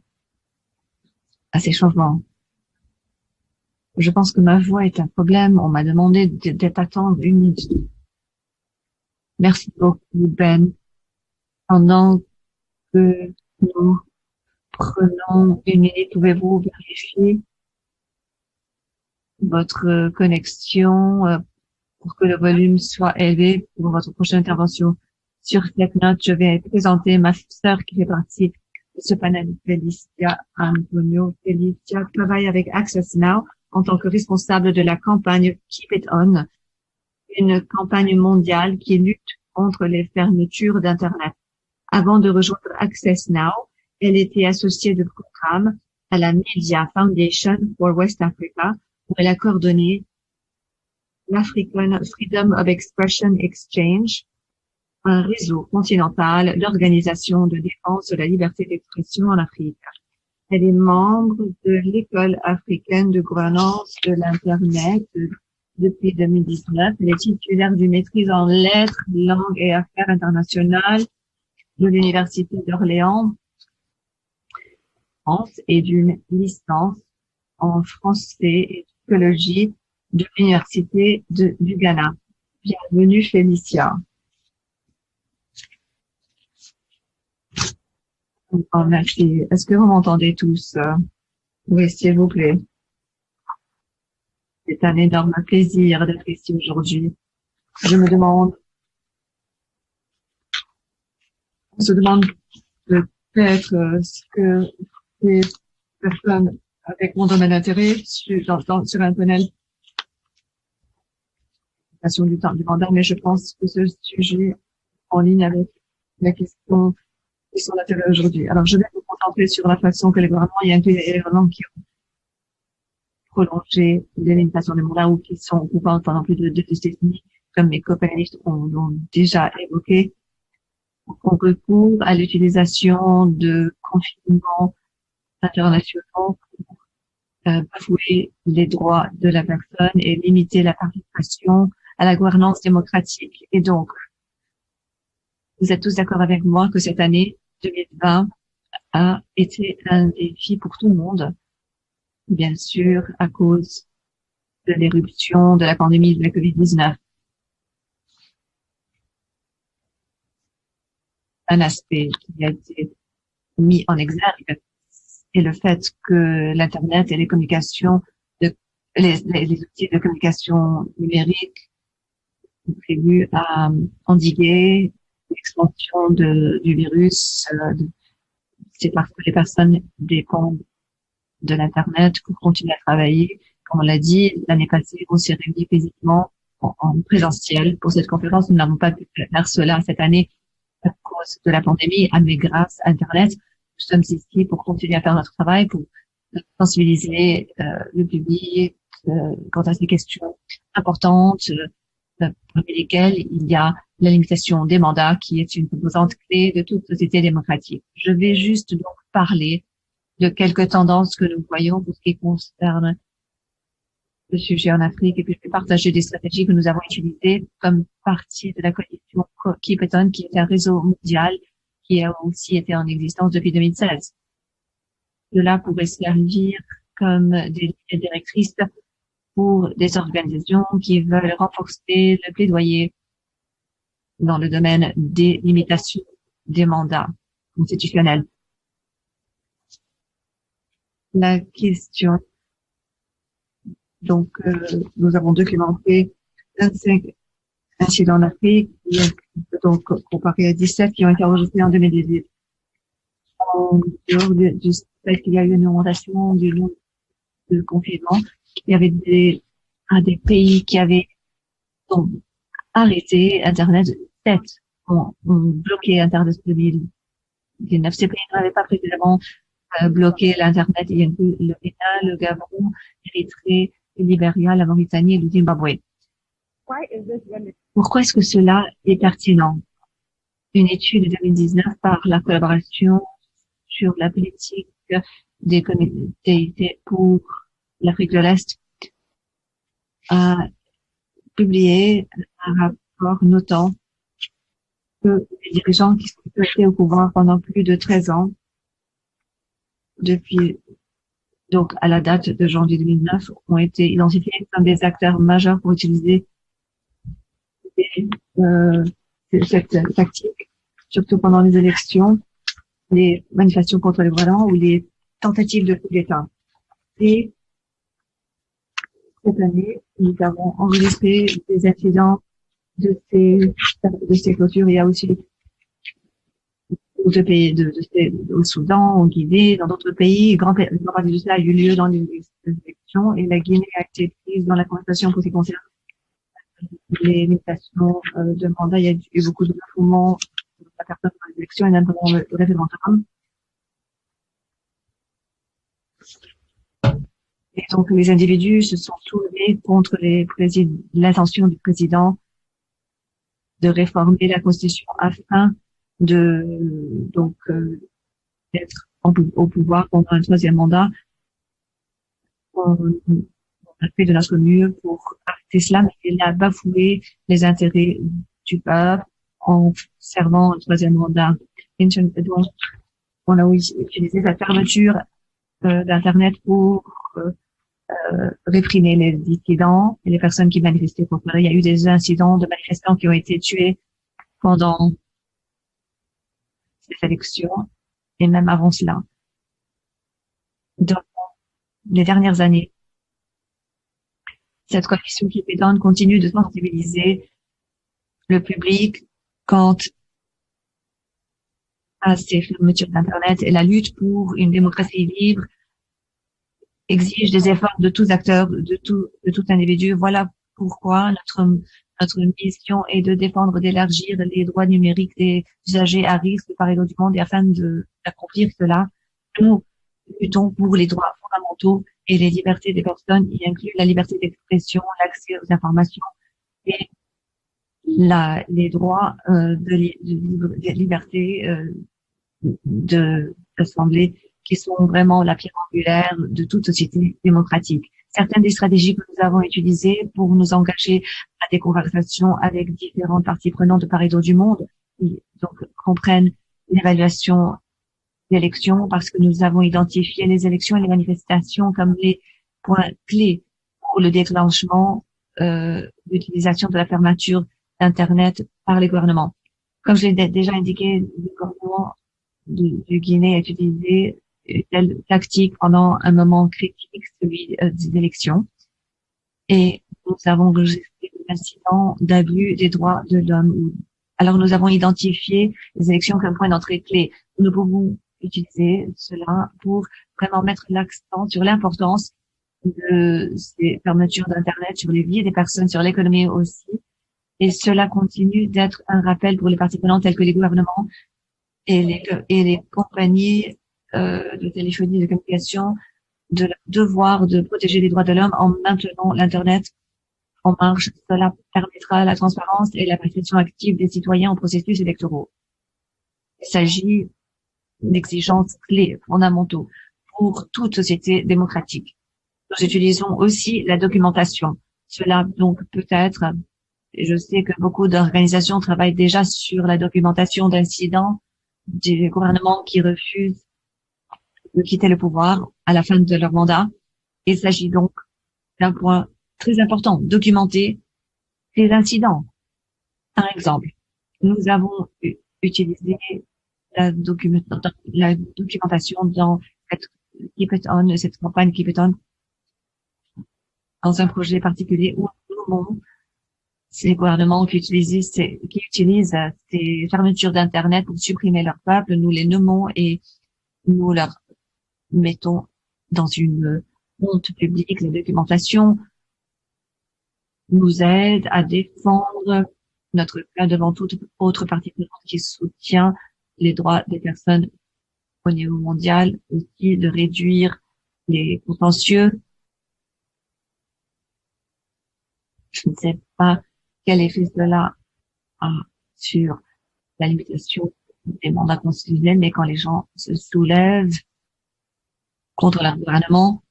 changements. Je pense que ma voix est un problème. On m'a demandé d'être attendre une minute. Merci beaucoup, Ben. Pendant que nous prenons une minute, pouvez-vous vérifier votre connexion pour que le volume soit élevé pour votre prochaine intervention? Sur cette note, je vais présenter ma sœur qui fait partie de ce panel, Felicia Antonio. Felicia travaille avec Access Now en tant que responsable de la campagne Keep It On, une campagne mondiale qui lutte contre les fermetures d'Internet. Avant de rejoindre Access Now, elle était associée de programme à la Media Foundation for West Africa, où elle a coordonné l'African Freedom of Expression Exchange, un réseau continental d'organisations de défense de la liberté d'expression en Afrique. Elle est membre de l'École africaine de gouvernance de l'Internet depuis 2019. Elle est titulaire d'une maîtrise en lettres, langues et affaires internationales de l'Université d'Orléans, France, et d'une licence en français et psychologie de l'Université du Ghana. Bienvenue, Félicia. Oh, merci. Est-ce que vous m'entendez tous? Oui, s'il vous plaît. C'est un énorme plaisir d'être ici aujourd'hui. On se demande peut-être ce que les personnes avec mon domaine d'intérêt sur un panel du temps du mandat, mais je pense que ce sujet en ligne avec la question qui sont d'intérêt aujourd'hui. Alors, je vais me concentrer sur la façon que les gouvernements y incluent les éléments qui ont prolongé les limitations des mandats ou qui sont coupantes pendant plus de 2 décennies, comme mes co-panélistes ont déjà évoqué. On recourt à l'utilisation de confinements internationaux pour bafouer les droits de la personne et limiter la participation à la gouvernance démocratique. Et donc, vous êtes tous d'accord avec moi que cette année 2020 a été un défi pour tout le monde, bien sûr, à cause de l'éruption de la pandémie de la COVID-19. Un aspect qui a été mis en exergue est le fait que l'Internet et les communications, les outils de communication numérique contribuent à endiguer l'expansion du virus. C'est parce que les personnes dépendent de l'Internet pour continuer à travailler. Comme on l'a dit, l'année passée, on s'est réunis physiquement en présentiel pour cette conférence. Nous n'avons pas pu faire cela cette année à cause de la pandémie, mais grâce à Internet, nous sommes ici pour continuer à faire notre travail, pour sensibiliser le public quant à ces questions importantes, parmi lesquelles il y a la limitation des mandats, qui est une composante clé de toute société démocratique. Je vais juste donc parler de quelques tendances que nous voyons pour ce qui concerne le sujet en Afrique, et puis je vais partager des stratégies que nous avons utilisées comme partie de la coalition Keep It On, qui est un réseau mondial qui a aussi été en existence depuis 2016. Cela pourrait servir comme des lignes directrices pour des organisations qui veulent renforcer le plaidoyer dans le domaine des limitations des mandats constitutionnels. La question, donc, nous avons documenté 25 incidents en Afrique, donc comparé à 17 qui ont été enregistrés en 2018. En dehors du fait qu'il y a eu une augmentation du nombre de confinement, il y avait des pays qui avaient donc, arrêté Internet. 7 ont bloqué Internet depuis 2019. Ces pays n'avaient pas précédemment bloqué l'Internet. Il y a le Bénin, le Gabon, l'Érythrée, le Libéria, la Mauritanie et le Zimbabwe. Pourquoi est-ce que cela est pertinent? Une étude de 2019 par la collaboration sur la politique des communautés pour l'Afrique de l'Est a publié un rapport notant que les dirigeants qui sont restés au pouvoir pendant plus de 13 ans, depuis donc à la date de janvier 2009, ont été identifiés comme des acteurs majeurs pour utiliser cette tactique, surtout pendant les élections, les manifestations contre les droits ou les tentatives de coup d'État. Et cette année, nous avons enregistré des incidents de ces clôtures. Il y a aussi d'autres pays, au Soudan, au Guinée, dans d'autres pays. Une grande partie de cela a eu lieu dans les élections et la Guinée a été prise dans la conversation pour ce qui concerne les limitations de mandat. Il y a eu beaucoup de mouvements de la personne dans les élections et notamment le référendum. Et donc, les individus se sont soulevés contre l'intention du président de réformer la Constitution afin d'être au pouvoir pendant un troisième mandat. On a fait de notre mieux pour arrêter cela, mais il a bafoué les intérêts du peuple en servant un troisième mandat. Donc, on a aussi utilisé la fermeture d'Internet pour réprimer les dissidents et les personnes qui manifestaient contre eux. Il y a eu des incidents de manifestants qui ont été tués pendant ces élections et même avant cela. Dans les dernières années, cette coalition qui pédante continue de sensibiliser le public quant à ces fermetures d'Internet et la lutte pour une démocratie libre exige des efforts de tous acteurs, de tout individu. Voilà pourquoi notre mission est de défendre, d'élargir les droits numériques des usagers à risque par les lois du monde et afin d'accomplir cela, nous luttons pour les droits fondamentaux et les libertés des personnes, y inclut la liberté d'expression, l'accès aux informations et les droits de liberté d'assemblée qui sont vraiment la pierre angulaire de toute société démocratique. Certaines des stratégies que nous avons utilisées pour nous engager à des conversations avec différentes parties prenantes de part et d'autre du monde, donc comprennent l'évaluation d'élections parce que nous avons identifié les élections et les manifestations comme les points clés pour le déclenchement d'utilisation de la fermeture d'Internet par les gouvernements. Comme je l'ai déjà indiqué, le gouvernement du Guinée a utilisé telle tactique pendant un moment critique, celui des élections. Et nous avons enregistré des incidents d'abus des droits de l'homme. Alors nous avons identifié les élections comme point d'entrée clé. Nous pouvons utiliser cela pour vraiment mettre l'accent sur l'importance de ces fermetures d'Internet sur les vies des personnes, sur l'économie aussi. Et cela continue d'être un rappel pour les parties prenantes telles que les gouvernements et les compagnies de téléphonie et de communication de leur devoir de protéger les droits de l'homme en maintenant l'Internet en marche. Cela permettra la transparence et la participation active des citoyens aux processus électoraux. Il s'agit d'exigences clés fondamentaux pour toute société démocratique. Nous utilisons aussi la documentation. Cela donc peut être, et je sais que beaucoup d'organisations travaillent déjà sur la documentation d'incidents des gouvernements qui refusent de quitter le pouvoir à la fin de leur mandat. Il s'agit donc d'un point très important, documenter ces incidents. Par exemple, nous avons utilisé la documentation dans cette campagne Keep It On, dans un projet particulier où nous nommons ces gouvernements qui utilisent ces fermetures d'Internet pour supprimer leur peuple. Nous les nommons et nous leur mettons dans une honte publique. La documentation nous aide à défendre notre cas devant toute autre partie prenante qui soutient les droits des personnes au niveau mondial, aussi de réduire les contentieux. Je ne sais pas quel effet cela a sur la limitation des mandats constitutionnels, mais quand les gens se soulèvent contre leur gouvernement,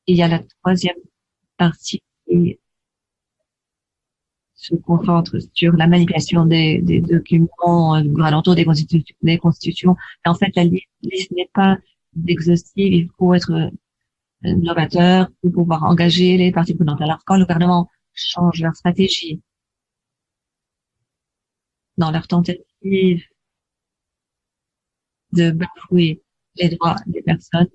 il y a la troisième partie qui se concentre sur la manipulation des documents gouvernementaux, des constitutions. Et en fait, la liste n'est pas exhaustive. Il faut être novateur pour pouvoir engager les parties prenantes. Alors, quand le gouvernement change leur stratégie dans leur tentative de bafouer les droits des personnes,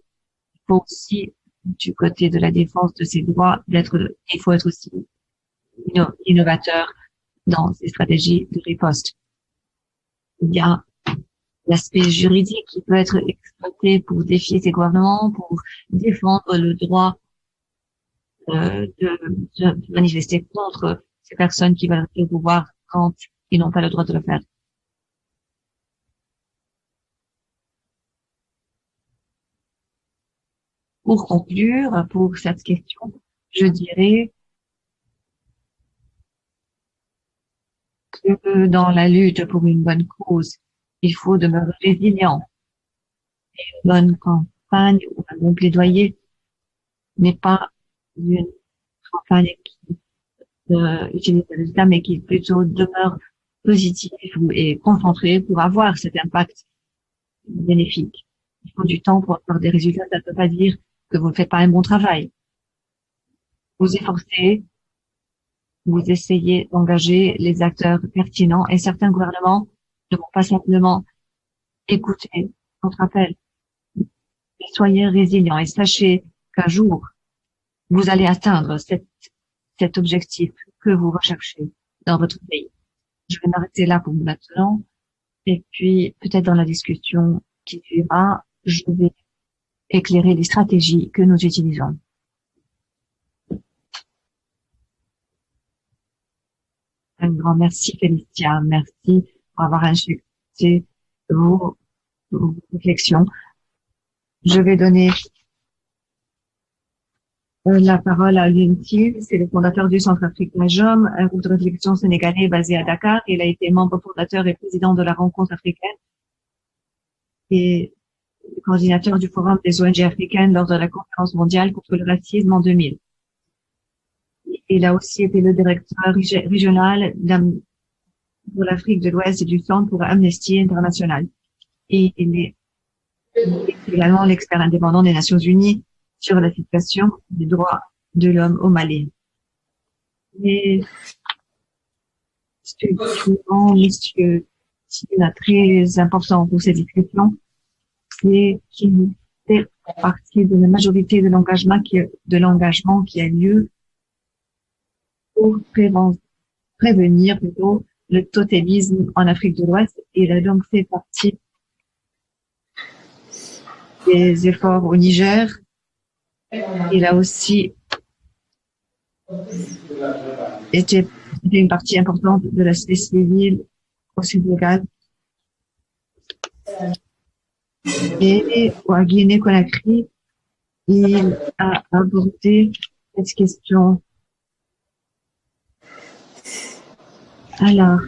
il faut aussi, du côté de la défense de ces droits, il faut être aussi innovateur dans ces stratégies de riposte. Il y a l'aspect juridique qui peut être exploité pour défier ces gouvernements, pour défendre le droit de manifester contre ces personnes qui veulent rester au pouvoir quand ils n'ont pas le droit de le faire. Pour conclure, pour cette question, je dirais que dans la lutte pour une bonne cause, il faut demeurer résilient. Une bonne campagne ou un bon plaidoyer n'est pas une campagne qui utilise le résultat, mais qui plutôt demeure positive et concentrée pour avoir cet impact bénéfique. Il faut du temps pour avoir des résultats. Ça ne veut pas dire que vous ne faites pas un bon travail. Vous efforcez, vous essayez d'engager les acteurs pertinents et certains gouvernements ne vont pas simplement écouter votre appel. Mais soyez résilients et sachez qu'un jour, vous allez atteindre cet objectif que vous recherchez dans votre pays. Je vais m'arrêter là pour maintenant et puis peut-être dans la discussion qui suivra, je vais éclairer les stratégies que nous utilisons. Un grand merci, Félicia. Merci pour avoir injecté vos réflexions. Je vais donner la parole à Lintil, c'est le fondateur du Centre Africain JOM, un groupe de réflexion sénégalais basé à Dakar. Il a été membre fondateur et président de la rencontre africaine et coordinateur du Forum des ONG africaines lors de la conférence mondiale contre le racisme en 2000. Il a aussi été le directeur régional pour l'Afrique de l'Ouest et du Centre pour Amnesty International. Et il est également l'expert indépendant des Nations Unies sur la situation des droits de l'homme au Mali. Et ce monsieur très important pour cette discussion, c'est qu'il fait partie de la majorité de l'engagement qui a lieu pour prévenir plutôt le totémisme en Afrique de l'Ouest. Il a donc fait partie des efforts au Niger. Il a aussi été une partie importante de la société civile au Sénégal et à Guinée-Conakry. Il a abordé cette question. Alors,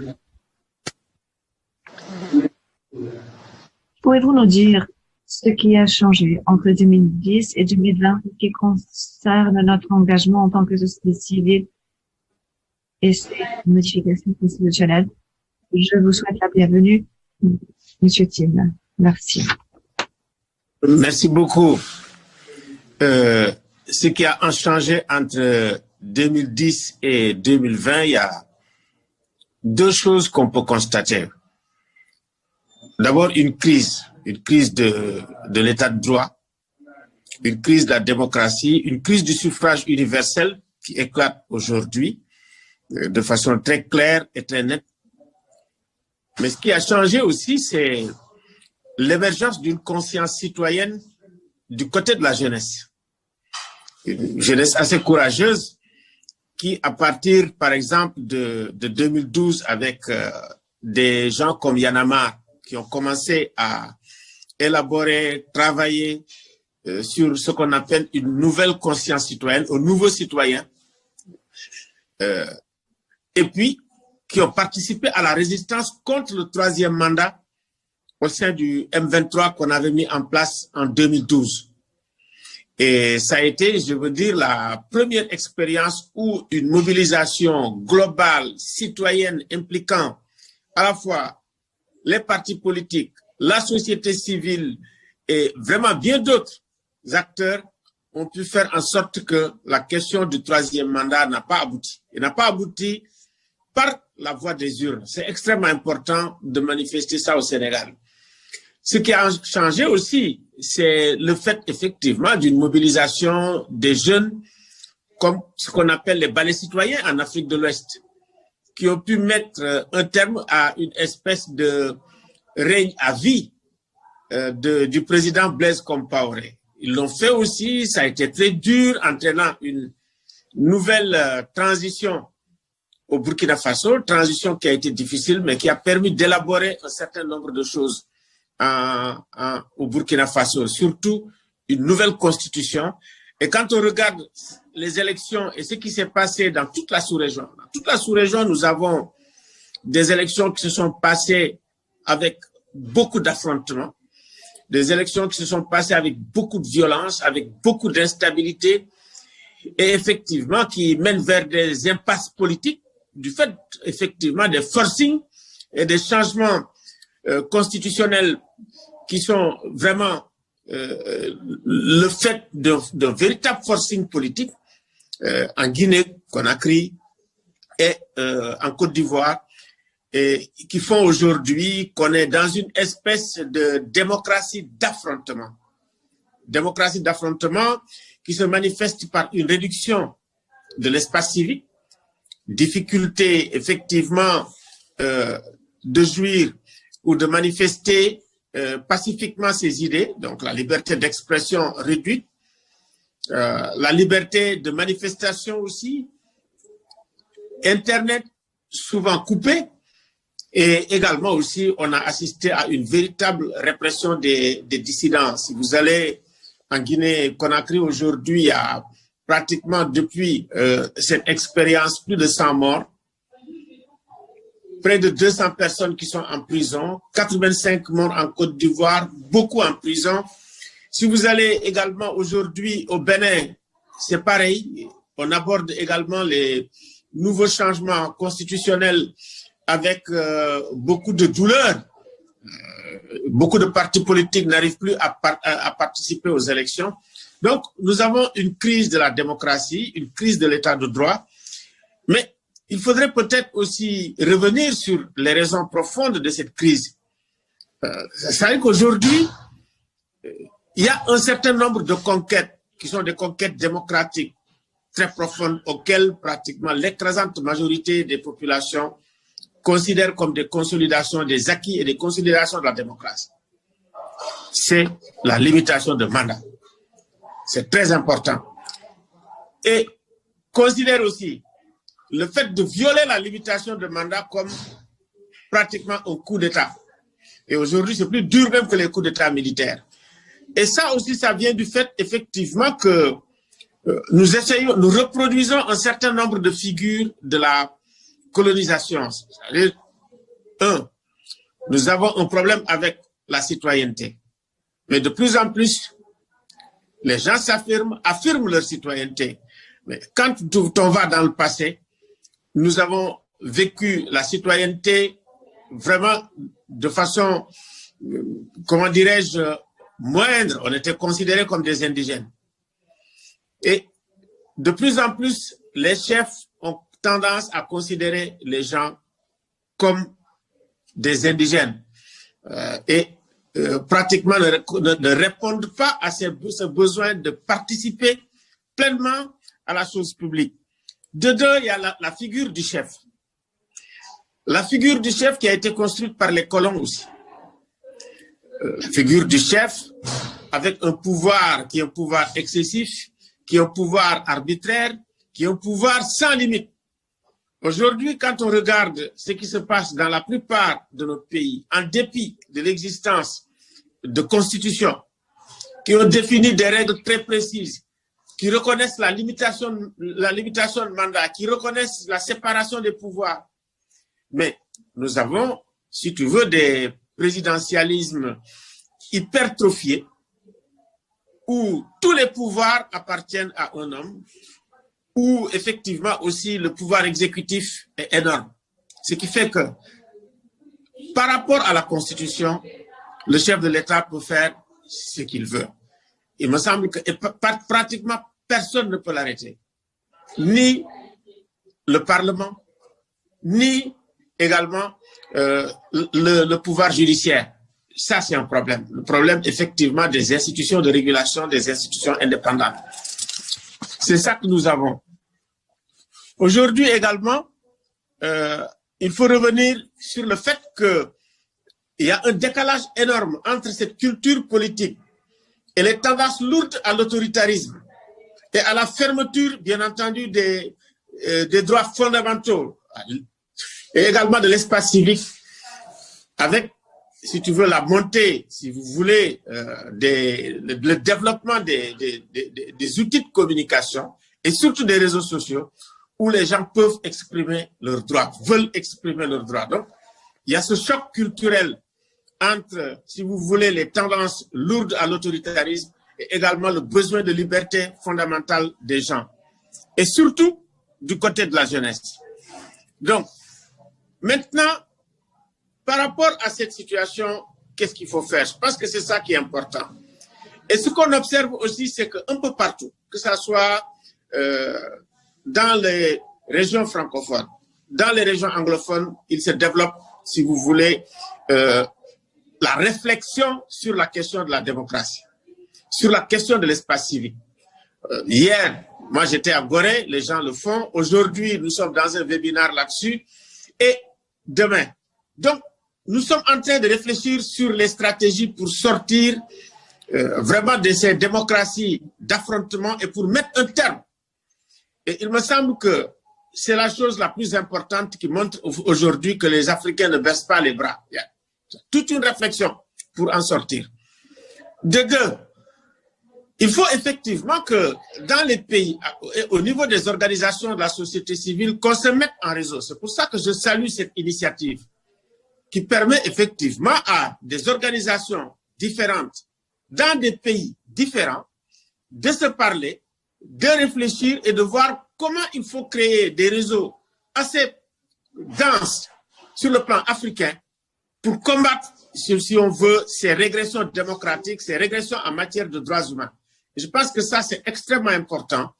pouvez-vous nous dire ce qui a changé entre 2010 et 2020 en ce qui concerne notre engagement en tant que société civile et ces modifications constitutionnelles? Je vous souhaite la bienvenue, Monsieur Tim. Merci. Merci beaucoup. Ce qui a changé entre 2010 et 2020, il y a deux choses qu'on peut constater. D'abord, une crise de l'état de droit, une crise de la démocratie, une crise du suffrage universel qui éclate aujourd'hui de façon très claire et très nette. Mais ce qui a changé aussi, c'est l'émergence d'une conscience citoyenne du côté de la jeunesse. Une jeunesse assez courageuse qui, à partir, par exemple, de 2012, avec des gens comme Y'en a marre, qui ont commencé à élaborer, travailler sur ce qu'on appelle une nouvelle conscience citoyenne, aux nouveaux citoyens, et puis qui ont participé à la résistance contre le troisième mandat au sein du M23 qu'on avait mis en place en 2012. Et ça a été, je veux dire, la première expérience où une mobilisation globale, citoyenne, impliquant à la fois les partis politiques, la société civile et vraiment bien d'autres acteurs ont pu faire en sorte que la question du troisième mandat n'a pas abouti. Et n'a pas abouti par la voie des urnes. C'est extrêmement important de manifester ça au Sénégal. Ce qui a changé aussi, c'est le fait effectivement d'une mobilisation des jeunes comme ce qu'on appelle les balais citoyens en Afrique de l'Ouest, qui ont pu mettre un terme à une espèce de règne à vie du président Blaise Compaoré. Ils l'ont fait aussi, ça a été très dur, entraînant une nouvelle transition au Burkina Faso, transition qui a été difficile, mais qui a permis d'élaborer un certain nombre de choses au Burkina Faso, surtout une nouvelle constitution. Et quand on regarde les élections et ce qui s'est passé dans toute la sous-région, nous avons des élections qui se sont passées avec beaucoup d'affrontements, des élections qui se sont passées avec beaucoup de violence, avec beaucoup d'instabilité, et effectivement qui mènent vers des impasses politiques du fait effectivement des forcings et des changements constitutionnels qui sont vraiment le fait de véritables forcing politiques en Guinée, Conakry et en Côte d'Ivoire, et qui font aujourd'hui qu'on est dans une espèce de démocratie d'affrontement. Démocratie d'affrontement qui se manifeste par une réduction de l'espace civique, difficulté effectivement de jouir ou de manifester pacifiquement ses idées, donc la liberté d'expression réduite, la liberté de manifestation aussi, Internet souvent coupé, et également aussi on a assisté à une véritable répression des dissidents. Si vous allez en Guinée-Conakry aujourd'hui, il y a pratiquement depuis cette expérience plus de 100 morts, près de 200 personnes qui sont en prison, 85 morts en Côte d'Ivoire, beaucoup en prison. Si vous allez également aujourd'hui au Bénin, c'est pareil. On aborde également les nouveaux changements constitutionnels avec beaucoup de douleur. Beaucoup de partis politiques n'arrivent plus à participer aux élections. Donc, nous avons une crise de la démocratie, une crise de l'état de droit, mais il faudrait peut-être aussi revenir sur les raisons profondes de cette crise. C'est-à-dire qu'aujourd'hui, il y a un certain nombre de conquêtes qui sont des conquêtes démocratiques très profondes auxquelles pratiquement l'écrasante majorité des populations considèrent comme des consolidations des acquis et des consolidations de la démocratie. C'est la limitation de mandat. C'est très important. Et considère aussi le fait de violer la limitation de mandat comme pratiquement un coup d'État. Et aujourd'hui, c'est plus dur même que les coups d'État militaires. Et ça aussi, ça vient du fait effectivement que nous reproduisons un certain nombre de figures de la colonisation. C'est-à-dire, nous avons un problème avec la citoyenneté. Mais de plus en plus, les gens affirment leur citoyenneté. Mais quand on va dans le passé, nous avons vécu la citoyenneté vraiment de façon, comment dirais-je, moindre. On était considérés comme des indigènes. Et de plus en plus, les chefs ont tendance à considérer les gens comme des indigènes et pratiquement ne répondent pas à ce besoin de participer pleinement à la chose publique. De deux, il y a la figure du chef. La figure du chef qui a été construite par les colons aussi. La figure du chef avec un pouvoir qui est un pouvoir excessif, qui est un pouvoir arbitraire, qui est un pouvoir sans limite. Aujourd'hui, quand on regarde ce qui se passe dans la plupart de nos pays, en dépit de l'existence de constitutions qui ont défini des règles très précises, qui reconnaissent la limitation de mandat, qui reconnaissent la séparation des pouvoirs. Mais nous avons, si tu veux, des présidentialismes hypertrophiés où tous les pouvoirs appartiennent à un homme, où effectivement aussi le pouvoir exécutif est énorme. Ce qui fait que par rapport à la Constitution, le chef de l'État peut faire ce qu'il veut. Il me semble que pratiquement personne ne peut l'arrêter. Ni le Parlement, ni également le pouvoir judiciaire. Ça, c'est un problème. Le problème, effectivement, des institutions de régulation, des institutions indépendantes. C'est ça que nous avons. Aujourd'hui également, il faut revenir sur le fait qu'il y a un décalage énorme entre cette culture politique et les tendances lourdes à l'autoritarisme et à la fermeture, bien entendu, des droits fondamentaux et également de l'espace civique avec, si tu veux, la montée, si vous voulez, le développement des outils de communication et surtout des réseaux sociaux où les gens peuvent exprimer leurs droits, veulent exprimer leurs droits. Donc, il y a ce choc culturel entre, si vous voulez, les tendances lourdes à l'autoritarisme et également le besoin de liberté fondamentale des gens. Et surtout, du côté de la jeunesse. Donc, maintenant, par rapport à cette situation, qu'est-ce qu'il faut faire? Je pense que c'est ça qui est important. Et ce qu'on observe aussi, c'est qu'un peu partout, que ce soit dans les régions francophones, dans les régions anglophones, il se développe, si vous voulez, la réflexion sur la question de la démocratie, sur la question de l'espace civique. Hier, moi j'étais à Gorée, les gens le font. Aujourd'hui, nous sommes dans un webinaire là-dessus. Et demain. Donc, nous sommes en train de réfléchir sur les stratégies pour sortir vraiment de ces démocraties d'affrontement et pour mettre un terme. Et il me semble que c'est la chose la plus importante qui montre aujourd'hui que les Africains ne baissent pas les bras. Il y a toute une réflexion pour en sortir. De deux, il faut effectivement que dans les pays, au niveau des organisations de la société civile, qu'on se mette en réseau. C'est pour ça que je salue cette initiative qui permet effectivement à des organisations différentes, dans des pays différents, de se parler, de réfléchir et de voir comment il faut créer des réseaux assez denses sur le plan africain pour combattre, si on veut, ces régressions démocratiques, ces régressions en matière de droits humains. Et je pense que ça, c'est extrêmement important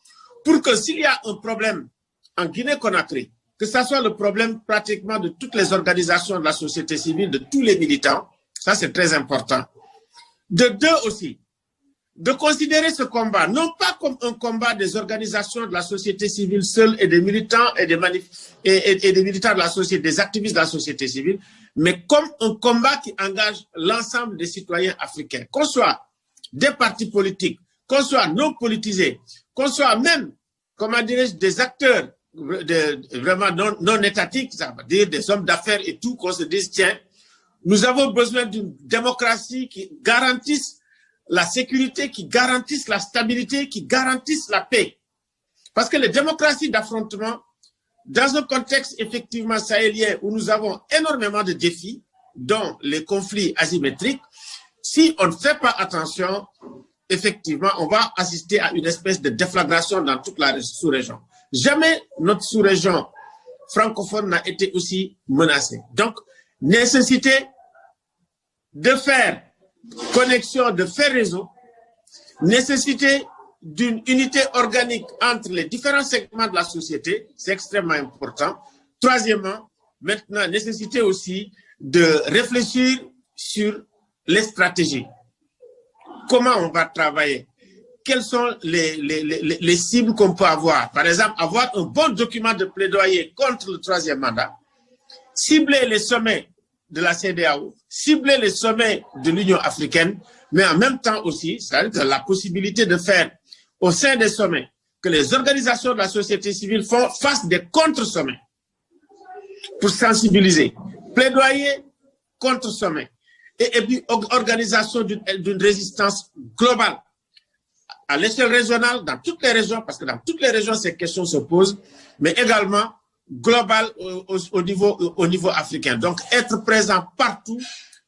pour que s'il y a un problème en Guinée-Conakry, que ce soit le problème pratiquement de toutes les organisations de la société civile, de tous les militants, ça c'est très important. De deux aussi, de considérer ce combat, non pas comme un combat des organisations de la société civile seules et des militants et des militants de la société, des activistes de la société civile, mais comme un combat qui engage l'ensemble des citoyens africains, qu'on soit des partis politiques, qu'on soit non politisés, qu'on soit même, comment dirais-je, des acteurs vraiment non étatiques, ça veut dire des hommes d'affaires et tout, qu'on se dise, tiens, nous avons besoin d'une démocratie qui garantisse la sécurité, qui garantisse la stabilité, qui garantisse la paix. Parce que les démocraties d'affrontement, dans un contexte effectivement sahélien où nous avons énormément de défis, dont les conflits asymétriques, si on ne fait pas attention, effectivement, on va assister à une espèce de déflagration dans toute la sous-région. Jamais notre sous-région francophone n'a été aussi menacée. Donc, nécessité de faire connexion, de faire réseau, nécessité d'une unité organique entre les différents segments de la société, c'est extrêmement important. Troisièmement, maintenant, nécessité aussi de réfléchir sur les stratégies. Comment on va travailler? Quelles sont les cibles qu'on peut avoir? Par exemple, avoir un bon document de plaidoyer contre le troisième mandat, cibler les sommets de la CEDEAO, cibler les sommets de l'Union africaine, mais en même temps aussi, c'est-à-dire la possibilité de faire au sein des sommets que les organisations de la société civile fassent des contre-sommets pour sensibiliser, plaidoyer contre-sommets et puis organisation d'une résistance globale à l'échelle régionale, dans toutes les régions, parce que dans toutes les régions, ces questions se posent, mais également globale au niveau africain. Donc, être présent partout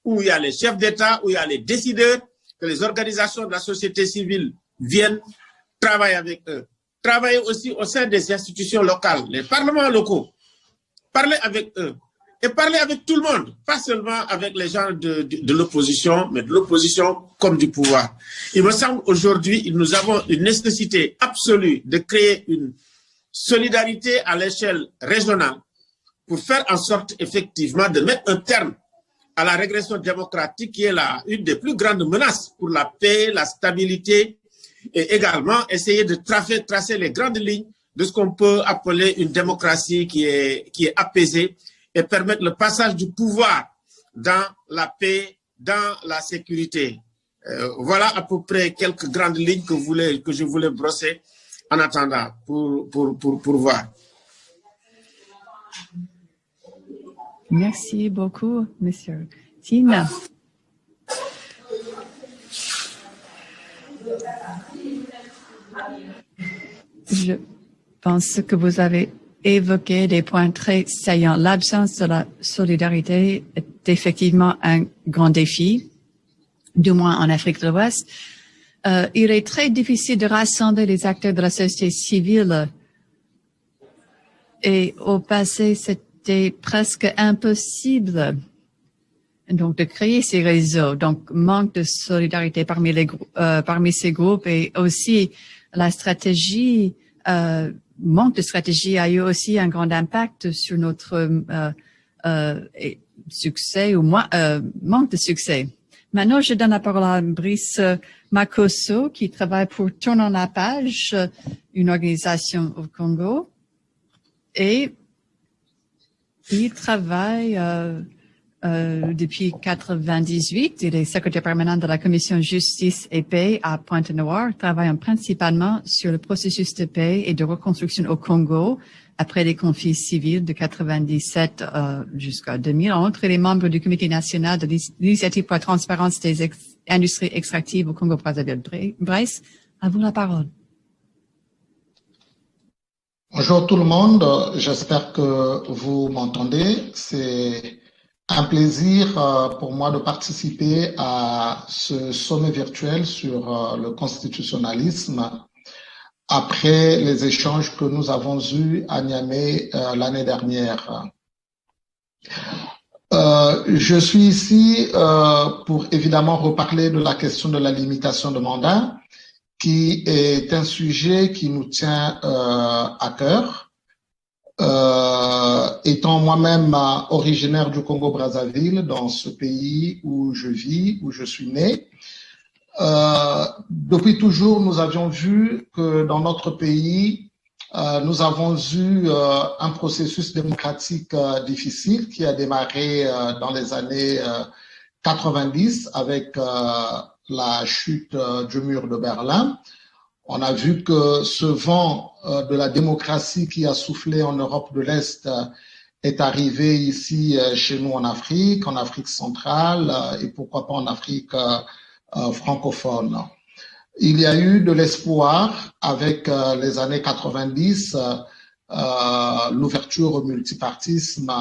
où il y a les chefs d'État, où il y a les décideurs, que les organisations de la société civile viennent travailler avec eux. Travailler aussi au sein des institutions locales, les parlements locaux. Parler avec eux et parler avec tout le monde, pas seulement avec les gens de l'opposition, mais de l'opposition comme du pouvoir. Il me semble aujourd'hui, nous avons une nécessité absolue de créer une solidarité à l'échelle régionale pour faire en sorte effectivement de mettre un terme à la régression démocratique qui est une des plus grandes menaces pour la paix, la stabilité et également essayer de tracer les grandes lignes de ce qu'on peut appeler une démocratie qui est apaisée et permettre le passage du pouvoir dans la paix, dans la sécurité. Voilà à peu près quelques grandes lignes que je voulais brosser en attendant pour voir. Merci beaucoup, monsieur. Tina. Je pense que vous avez évoqué des points très saillants. L'absence de la solidarité est effectivement un grand défi, du moins en Afrique de l'Ouest. Il est très difficile de rassembler les acteurs de la société civile. Et au passé, c'était presque impossible donc de créer ces réseaux. Donc, manque de solidarité parmi ces groupes et aussi la stratégie, manque de stratégie a eu aussi un grand impact sur notre succès ou manque de succès. Maintenant, je donne la parole à Brice Makosso, qui travaille pour Tournons la page, une organisation au Congo. Et il travaille depuis 98. Il est secrétaire permanent de la Commission Justice et Paix à Pointe-Noire, travaillant principalement sur le processus de paix et de reconstruction au Congo après les conflits civils de 97 jusqu'à 2011. Il est membre du Comité national de l'initiative pour la transparence des industries extractives au Congo-Brazzaville. Brice, à vous la parole. Bonjour tout le monde, j'espère que vous m'entendez. C'est un plaisir pour moi de participer à ce sommet virtuel sur le constitutionnalisme après les échanges que nous avons eus à Niamey l'année dernière. Je suis ici pour évidemment reparler de la question de la limitation de mandat, qui est un sujet qui nous tient à cœur. Étant moi-même originaire du Congo-Brazzaville, dans ce pays où je vis, où je suis né, depuis toujours, nous avions vu que dans notre pays, nous avons eu un processus démocratique difficile qui a démarré dans les années 90 avec la chute du mur de Berlin. On a vu que ce vent de la démocratie qui a soufflé en Europe de l'Est est arrivé ici chez nous en Afrique centrale et pourquoi pas en Afrique francophone. Il y a eu de l'espoir avec les années 90, l'ouverture au multipartisme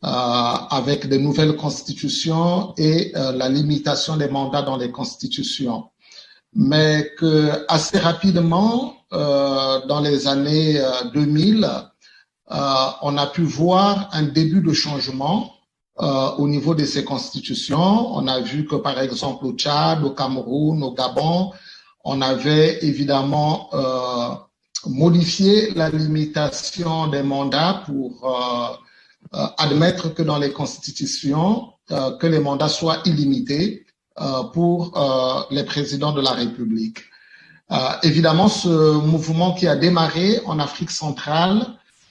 avec de nouvelles constitutions et la limitation des mandats dans les constitutions. Mais que assez rapidement, dans les années 2000, on a pu voir un début de changement au niveau de ces constitutions. On a vu que, par exemple, au Tchad, au Cameroun, au Gabon, On avait évidemment modifié la limitation des mandats pour admettre que dans les constitutions, que les mandats soient illimités pour les présidents de la République. Évidemment, ce mouvement qui a démarré en Afrique centrale,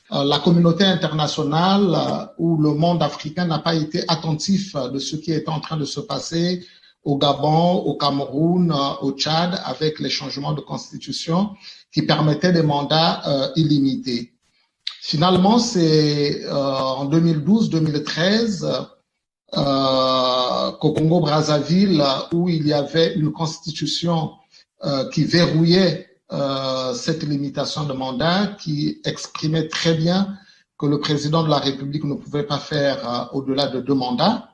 la communauté internationale ou le monde africain n'a pas été attentif de ce qui est en train de se passer au Gabon, au Cameroun, au Tchad, avec les changements de constitution qui permettaient des mandats illimités. Finalement, c'est en 2012-2013 qu'au Congo-Brazzaville, où il y avait une constitution qui verrouillait cette limitation de mandat, qui exprimait très bien que le président de la République ne pouvait pas faire au-delà de 2 mandats.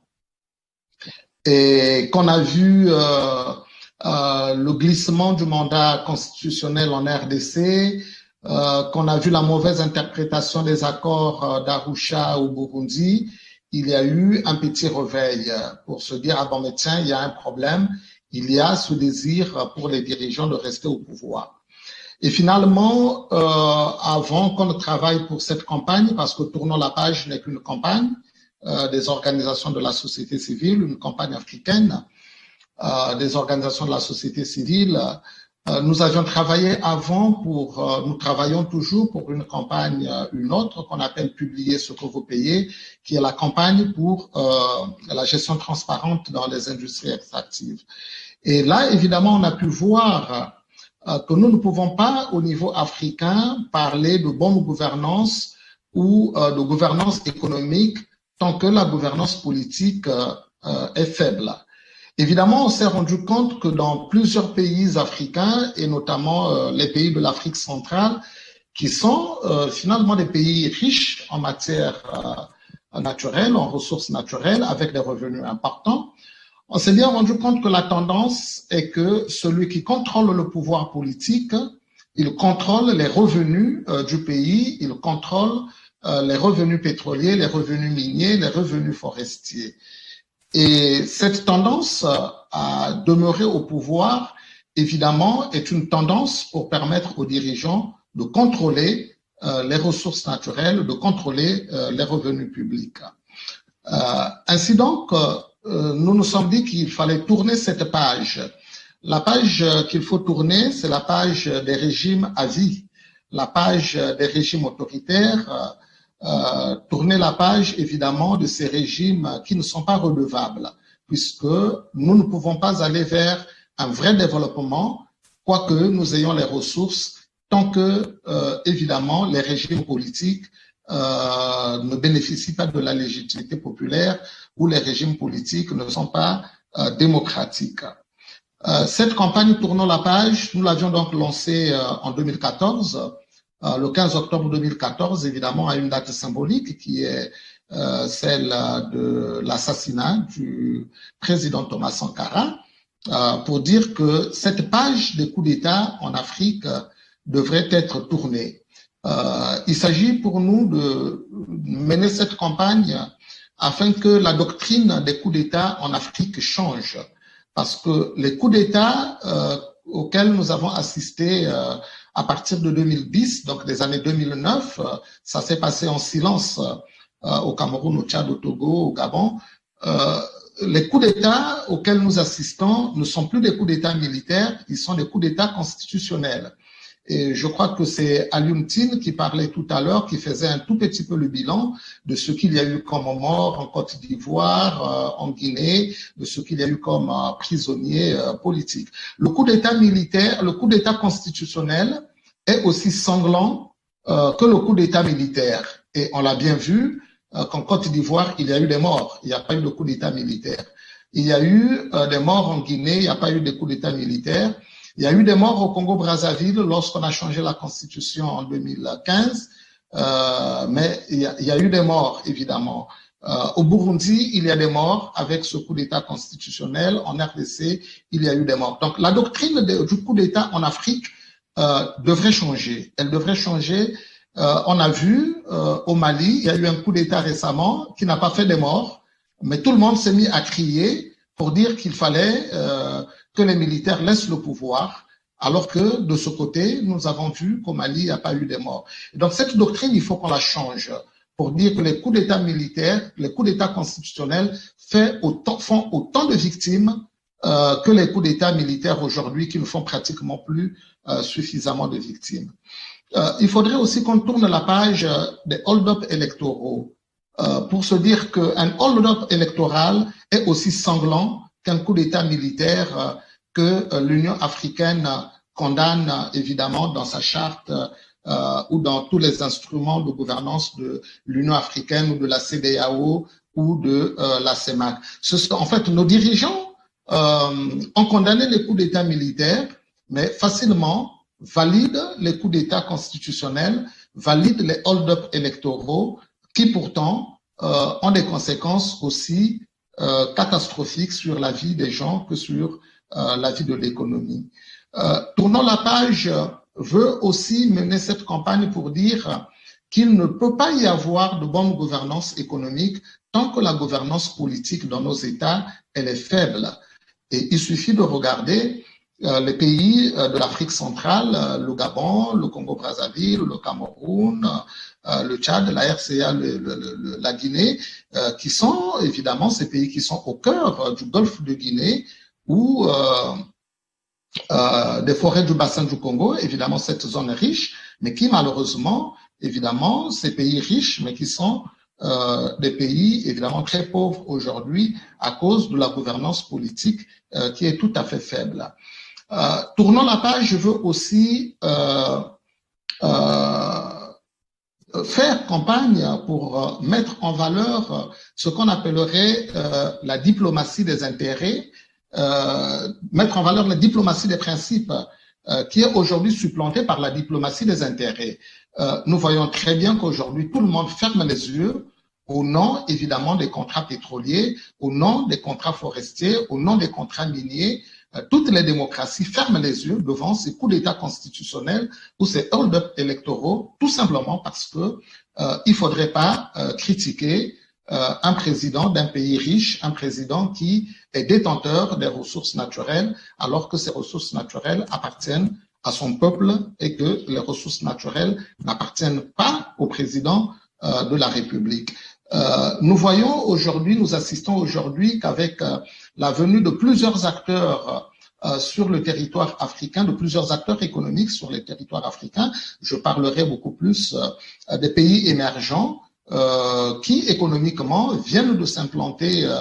Et qu'on a vu le glissement du mandat constitutionnel en RDC, qu'on a vu la mauvaise interprétation des accords d'Arusha au Burundi, il y a eu un petit réveil pour se dire, ah bon, mais tiens, il y a un problème, il y a ce désir pour les dirigeants de rester au pouvoir. Et finalement, avant qu'on ne travaille pour cette campagne, parce que Tournons la page n'est qu'une campagne, des organisations de la société civile, une campagne africaine, des organisations de la société civile. Nous avions travaillé avant pour, nous travaillons toujours pour une campagne, une autre qu'on appelle Publier ce que vous payez, qui est la campagne pour la gestion transparente dans les industries extractives. Et là, évidemment, on a pu voir que nous ne pouvons pas, au niveau africain, parler de bonne gouvernance ou de gouvernance économique tant que la gouvernance politique est faible. Évidemment, on s'est rendu compte que dans plusieurs pays africains, et notamment les pays de l'Afrique centrale, qui sont finalement des pays riches en matière naturelle, en ressources naturelles, avec des revenus importants, on s'est bien rendu compte que la tendance est que celui qui contrôle le pouvoir politique, il contrôle les revenus du pays, il contrôle les revenus pétroliers, les revenus miniers, les revenus forestiers. Et cette tendance à demeurer au pouvoir, évidemment, est une tendance pour permettre aux dirigeants de contrôler les ressources naturelles, de contrôler les revenus publics. Ainsi donc, nous nous sommes dit qu'il fallait tourner cette page. La page qu'il faut tourner, c'est la page des régimes à vie, la page des régimes autoritaires, tourner la page, évidemment, de ces régimes qui ne sont pas redevables, puisque nous ne pouvons pas aller vers un vrai développement, quoique nous ayons les ressources, tant que, évidemment, les régimes politiques ne bénéficient pas de la légitimité populaire ou les régimes politiques ne sont pas démocratiques. Cette campagne Tournons la page, nous l'avions donc lancée en 2014, le 15 octobre 2014, évidemment, à une date symbolique qui est celle de l'assassinat du président Thomas Sankara, pour dire que cette page des coups d'État en Afrique devrait être tournée. Il s'agit pour nous de mener cette campagne afin que la doctrine des coups d'État en Afrique change. Parce que les coups d'État auxquels nous avons assisté à partir de 2010, donc des années 2009, ça s'est passé en silence au Cameroun, au Tchad, au Togo, au Gabon. Les coups d'État auxquels nous assistons ne sont plus des coups d'État militaires, ils sont des coups d'État constitutionnels. Et je crois que c'est Alioune Tine qui parlait tout à l'heure, qui faisait un tout petit peu le bilan de ce qu'il y a eu comme mort en Côte d'Ivoire, en Guinée, de ce qu'il y a eu comme prisonniers politiques. Le coup d'État militaire, le coup d'État constitutionnel est aussi sanglant que le coup d'État militaire. Et on l'a bien vu qu'en Côte d'Ivoire, il y a eu des morts. Il n'y a pas eu de coup d'État militaire. Il y a eu des morts en Guinée, il n'y a pas eu de coup d'État militaire. Il y a eu des morts au Congo-Brazzaville lorsqu'on a changé la constitution en 2015, mais il y a eu des morts, évidemment. Au Burundi, il y a des morts avec ce coup d'État constitutionnel. En RDC, il y a eu des morts. Donc, la doctrine du coup d'État en Afrique devrait changer. Elle devrait changer. On a vu au Mali, il y a eu un coup d'État récemment qui n'a pas fait des morts, mais tout le monde s'est mis à crier pour dire qu'il fallait que les militaires laissent le pouvoir alors que de ce côté, nous avons vu qu'au Mali, il n'y a pas eu de morts. Et donc cette doctrine, il faut qu'on la change pour dire que les coups d'État militaires, les coups d'État constitutionnels font autant de victimes que les coups d'État militaires aujourd'hui qui ne font pratiquement plus suffisamment de victimes. Il faudrait aussi qu'on tourne la page des hold-up électoraux pour se dire qu'un hold-up électoral est aussi sanglant qu'un coup d'État militaire que l'Union africaine condamne évidemment dans sa charte ou dans tous les instruments de gouvernance de l'Union africaine ou de la CEDEAO ou de la CEMAC. En fait, nos dirigeants ont condamné les coups d'État militaires, mais facilement valident les coups d'État constitutionnels, valident les hold-up électoraux qui pourtant ont des conséquences aussi catastrophiques sur la vie des gens que sur la vie de l'économie. Tournons la page veut aussi mener cette campagne pour dire qu'il ne peut pas y avoir de bonne gouvernance économique tant que la gouvernance politique dans nos États, elle est faible. Et il suffit de regarder les pays de l'Afrique centrale, le Gabon, le Congo-Brazzaville, le Cameroun, le Tchad, la RCA, la Guinée, qui sont évidemment ces pays qui sont au cœur du golfe de Guinée où des forêts du bassin du Congo, évidemment cette zone est riche, mais qui malheureusement, évidemment, ces pays riches, mais qui sont des pays évidemment très pauvres aujourd'hui à cause de la gouvernance politique qui est tout à fait faible. Tournons la page, je veux aussi faire campagne pour mettre en valeur ce qu'on appellerait la diplomatie des intérêts, mettre en valeur la diplomatie des principes qui est aujourd'hui supplantée par la diplomatie des intérêts. Nous voyons très bien qu'aujourd'hui, tout le monde ferme les yeux au nom, évidemment, des contrats pétroliers, au nom des contrats forestiers, au nom des contrats miniers. Toutes les démocraties ferment les yeux devant ces coups d'État constitutionnels ou ces hold-up électoraux, tout simplement parce que il faudrait pas critiquer un président d'un pays riche, un président qui est détenteur des ressources naturelles, alors que ces ressources naturelles appartiennent à son peuple et que les ressources naturelles n'appartiennent pas au président de la République. Nous voyons aujourd'hui, nous assistons aujourd'hui qu'avec la venue de plusieurs acteurs sur le territoire africain, de plusieurs acteurs économiques sur le territoire africain, je parlerai beaucoup plus des pays émergents qui économiquement viennent de s'implanter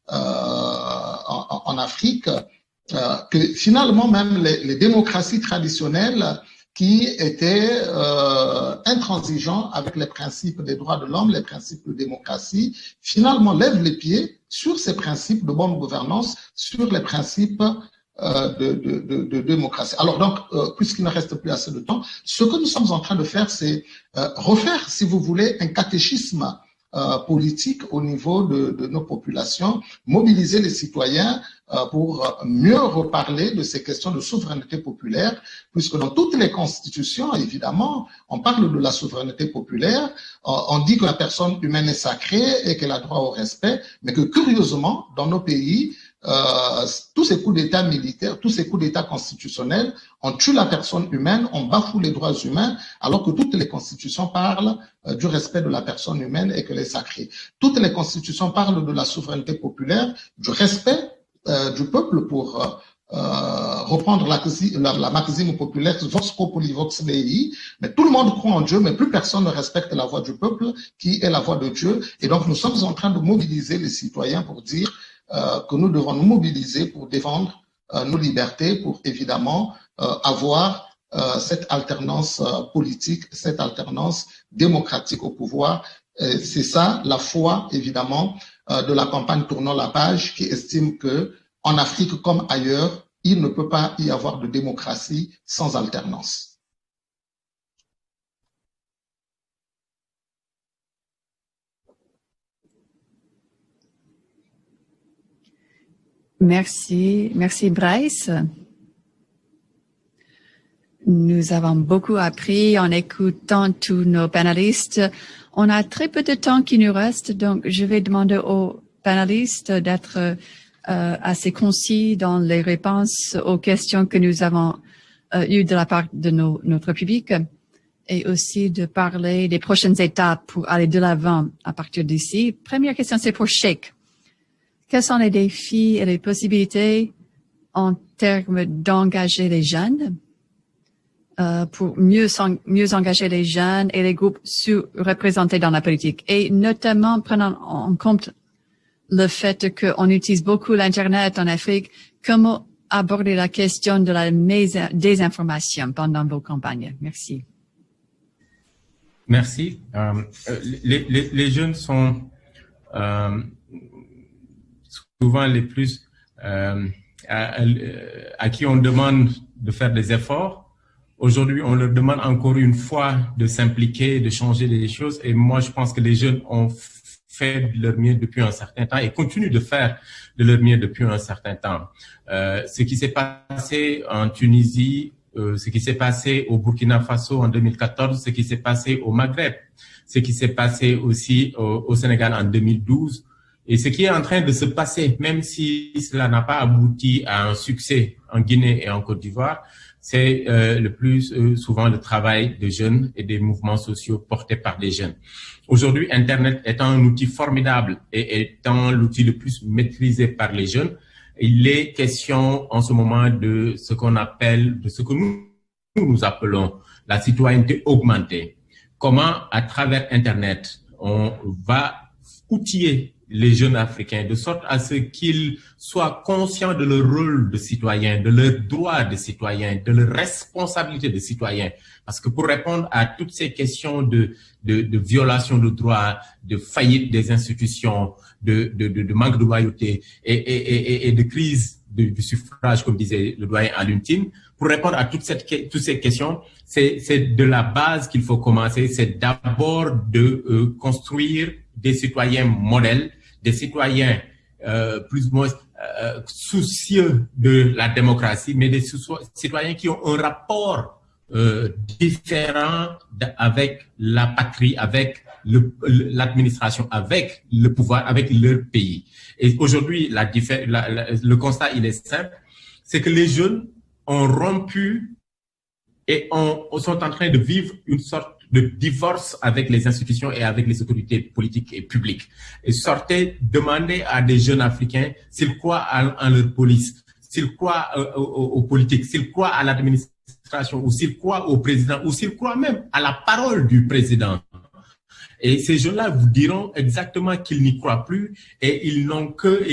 en Afrique, que finalement même les démocraties traditionnelles qui étaient intransigeants avec les principes des droits de l'homme, les principes de démocratie, finalement lèvent les pieds sur ces principes de bonne gouvernance, sur les principes de démocratie. Alors donc, puisqu'il ne reste plus assez de temps, ce que nous sommes en train de faire, c'est refaire, si vous voulez, un catéchisme politique au niveau de nos populations, mobiliser les citoyens pour mieux reparler de ces questions de souveraineté populaire, puisque dans toutes les constitutions, évidemment, on parle de la souveraineté populaire, on dit que la personne humaine est sacrée et qu'elle a droit au respect, mais que curieusement, dans nos pays, tous ces coups d'État militaires, tous ces coups d'État constitutionnels, on tue la personne humaine, on bafoue les droits humains, alors que toutes les constitutions parlent du respect de la personne humaine et qu'elle est sacrée. Toutes les constitutions parlent de la souveraineté populaire, du respect du peuple pour reprendre la maxime populaire vox populi vox dei, mais tout le monde croit en Dieu, mais plus personne ne respecte la voix du peuple qui est la voix de Dieu. Et donc nous sommes en train de mobiliser les citoyens pour dire que nous devons nous mobiliser pour défendre nos libertés, pour évidemment avoir cette alternance politique, cette alternance démocratique au pouvoir. C'est ça la foi, évidemment, de la campagne Tournons la page, qui estime que en Afrique comme ailleurs, il ne peut pas y avoir de démocratie sans alternance. Merci Bryce. Nous avons beaucoup appris en écoutant tous nos panélistes. On a très peu de temps qui nous reste, donc je vais demander aux panélistes d'être assez concis dans les réponses aux questions que nous avons eu de la part de notre public et aussi de parler des prochaines étapes pour aller de l'avant à partir d'ici. Première question, c'est pour Sheikh. Quels sont les défis et les possibilités en termes d'engager les jeunes pour mieux engager les jeunes et les groupes sous-représentés dans la politique, et notamment prenant en compte le fait qu'on utilise beaucoup l'Internet en Afrique, comment aborder la question de la désinformation pendant vos campagnes? Merci. Merci. Les jeunes sont souvent les plus à qui on demande de faire des efforts. Aujourd'hui, on leur demande encore une fois de s'impliquer, de changer les choses. Et moi, je pense que les jeunes ont fait de leur mieux depuis un certain temps et continuent de faire de leur mieux depuis un certain temps. Ce qui s'est passé en Tunisie, ce qui s'est passé au Burkina Faso en 2014, ce qui s'est passé au Maghreb, ce qui s'est passé aussi au Sénégal en 2012, et ce qui est en train de se passer, même si cela n'a pas abouti à un succès en Guinée et en Côte d'Ivoire, c'est le plus souvent le travail des jeunes et des mouvements sociaux portés par des jeunes. Aujourd'hui, Internet étant un outil formidable et étant l'outil le plus maîtrisé par les jeunes, il est question en ce moment de ce qu'on appelle, de ce que nous appelons la citoyenneté augmentée. Comment, à travers Internet, on va outiller les jeunes africains de sorte à ce qu'ils soient conscients de leur rôle de citoyen, de leurs droits de citoyen, de leur responsabilité de citoyen. Parce que pour répondre à toutes ces questions de violation de droits, de faillite des institutions, de manque de loyauté et de crise du suffrage, comme disait le doyen Aluntine, pour répondre à toutes ces questions, c'est de la base qu'il faut commencer. C'est d'abord de construire des citoyens modèles, des citoyens plus ou moins soucieux de la démocratie, mais des citoyens qui ont un rapport différent avec la patrie, avec l'administration, avec le pouvoir, avec leur pays. Et aujourd'hui, le constat, il est simple, c'est que les jeunes ont rompu et sont en train de vivre une sorte de divorce avec les institutions et avec les autorités politiques et publiques. Et demandez à des jeunes Africains s'ils croient en leur police, s'ils croient aux politiques, s'ils croient à l'administration, ou s'ils croient au président, ou s'ils croient même à la parole du président. Et ces jeunes-là vous diront exactement qu'ils n'y croient plus et ils n'ont que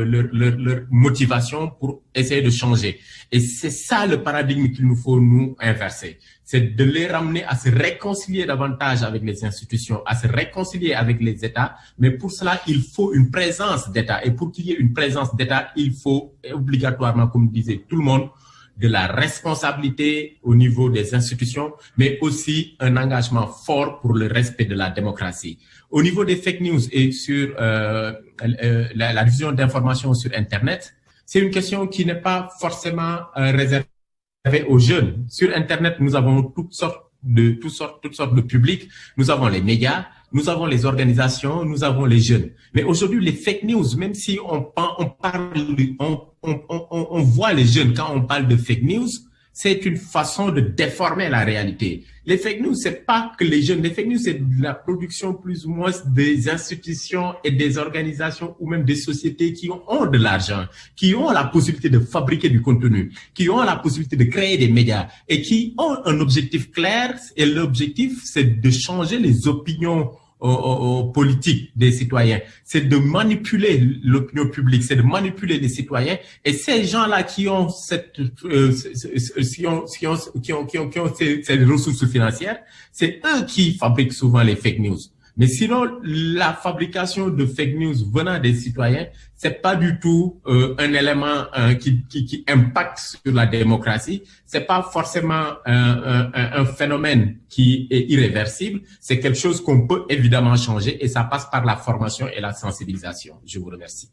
leur motivation pour essayer de changer. Et c'est ça le paradigme qu'il nous faut nous inverser. C'est de les ramener à se réconcilier davantage avec les institutions, à se réconcilier avec les États. Mais pour cela, il faut une présence d'État. Et pour qu'il y ait une présence d'État, il faut obligatoirement, comme disait tout le monde, de la responsabilité au niveau des institutions, mais aussi un engagement fort pour le respect de la démocratie. Au niveau des fake news et sur la diffusion d'informations sur Internet, c'est une question qui n'est pas forcément réservée aux jeunes. Sur Internet, nous avons toutes sortes de publics. Nous avons les médias, nous avons les organisations, nous avons les jeunes. Mais aujourd'hui, les fake news, même si on voit les jeunes quand on parle de fake news, c'est une façon de déformer la réalité. Les fake news, c'est pas que les jeunes. Les fake news, c'est de la production plus ou moins des institutions et des organisations ou même des sociétés qui ont de l'argent, qui ont la possibilité de fabriquer du contenu, qui ont la possibilité de créer des médias et qui ont un objectif clair. Et l'objectif, c'est de changer les opinions politique des citoyens, c'est de manipuler l'opinion publique, c'est de manipuler les citoyens. Et ces gens-là qui ont ces ressources financières, c'est eux qui fabriquent souvent les fake news. Mais sinon, la fabrication de fake news venant des citoyens, c'est pas du tout un élément qui impacte sur la démocratie. C'est pas forcément un phénomène qui est irréversible. C'est quelque chose qu'on peut évidemment changer et ça passe par la formation et la sensibilisation. Je vous remercie.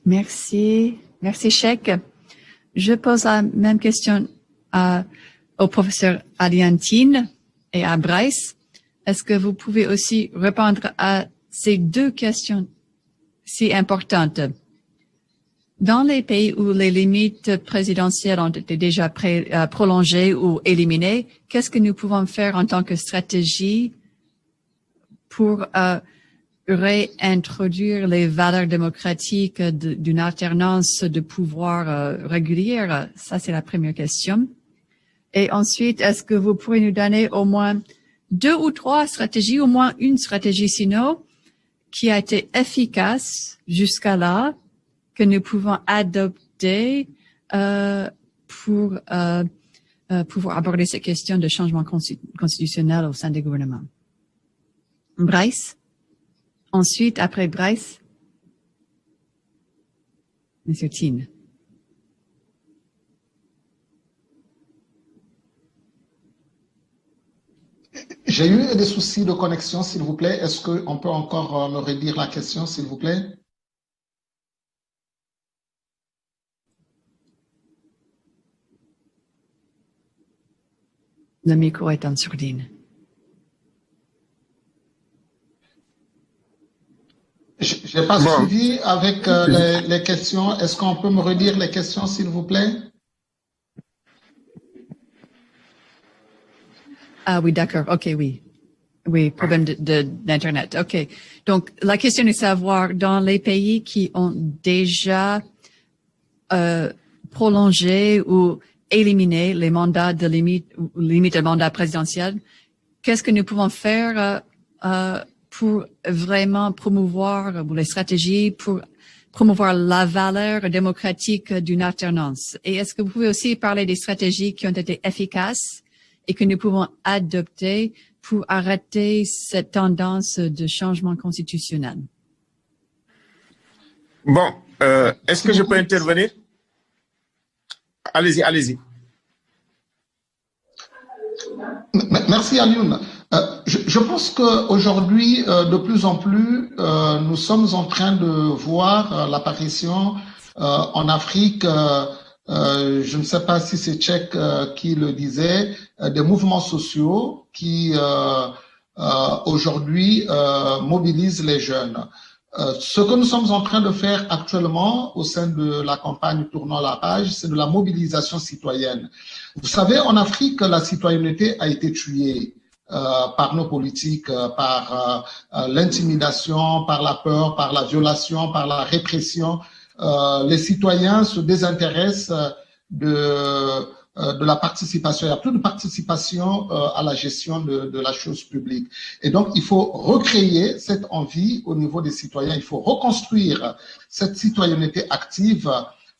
Merci. Merci, Sheikh. Je pose la même question au professeur Aliantine et à Bryce. est-ce que vous pouvez aussi répondre à ces deux questions si importantes? Dans les pays où les limites présidentielles ont été déjà prolongées ou éliminées, qu'est-ce que nous pouvons faire en tant que stratégie pour réintroduire les valeurs démocratiques d'une alternance de pouvoir régulière? Ça, c'est la première question. Et ensuite, est-ce que vous pourriez nous donner au moins 2 ou 3 stratégies, au moins une stratégie sinon, qui a été efficace jusqu'à là, que nous pouvons adopter pour pouvoir aborder ces questions de changement constitutionnel au sein des gouvernements? Bryce. Ensuite, après Bryce, Monsieur Tin. J'ai eu des soucis de connexion, s'il vous plaît. Est-ce qu'on peut encore me redire la question, s'il vous plaît? Le micro est en sourdine. Je n'ai pas suivi avec les questions. Est-ce qu'on peut me redire les questions, s'il vous plaît? Ah oui, d'accord. OK, oui. Oui, problème d'Internet. OK. Donc, la question est de savoir, dans les pays qui ont déjà prolongé ou éliminé les mandats de limite de mandat présidentiel, qu'est-ce que nous pouvons faire pour vraiment promouvoir les stratégies pour promouvoir la valeur démocratique d'une alternance? Et est-ce que vous pouvez aussi parler des stratégies qui ont été efficaces et que nous pouvons adopter pour arrêter cette tendance de changement constitutionnel? Bon, est-ce que je peux intervenir? Allez-y, allez-y. Merci, Alioune. Je pense qu'aujourd'hui, de plus en plus, nous sommes en train de voir l'apparition en Afrique, je ne sais pas si c'est Tchèque qui le disait, des mouvements sociaux qui aujourd'hui mobilisent les jeunes. Ce que nous sommes en train de faire actuellement au sein de la campagne Tournons la page, c'est de la mobilisation citoyenne. Vous savez, en Afrique, la citoyenneté a été tuée par nos politiques, par l'intimidation, par la peur, par la violation, par la répression. Les citoyens se désintéressent de la participation. Il n'y a plus de participation à la gestion de la chose publique. Et donc, il faut recréer cette envie au niveau des citoyens. Il faut reconstruire cette citoyenneté active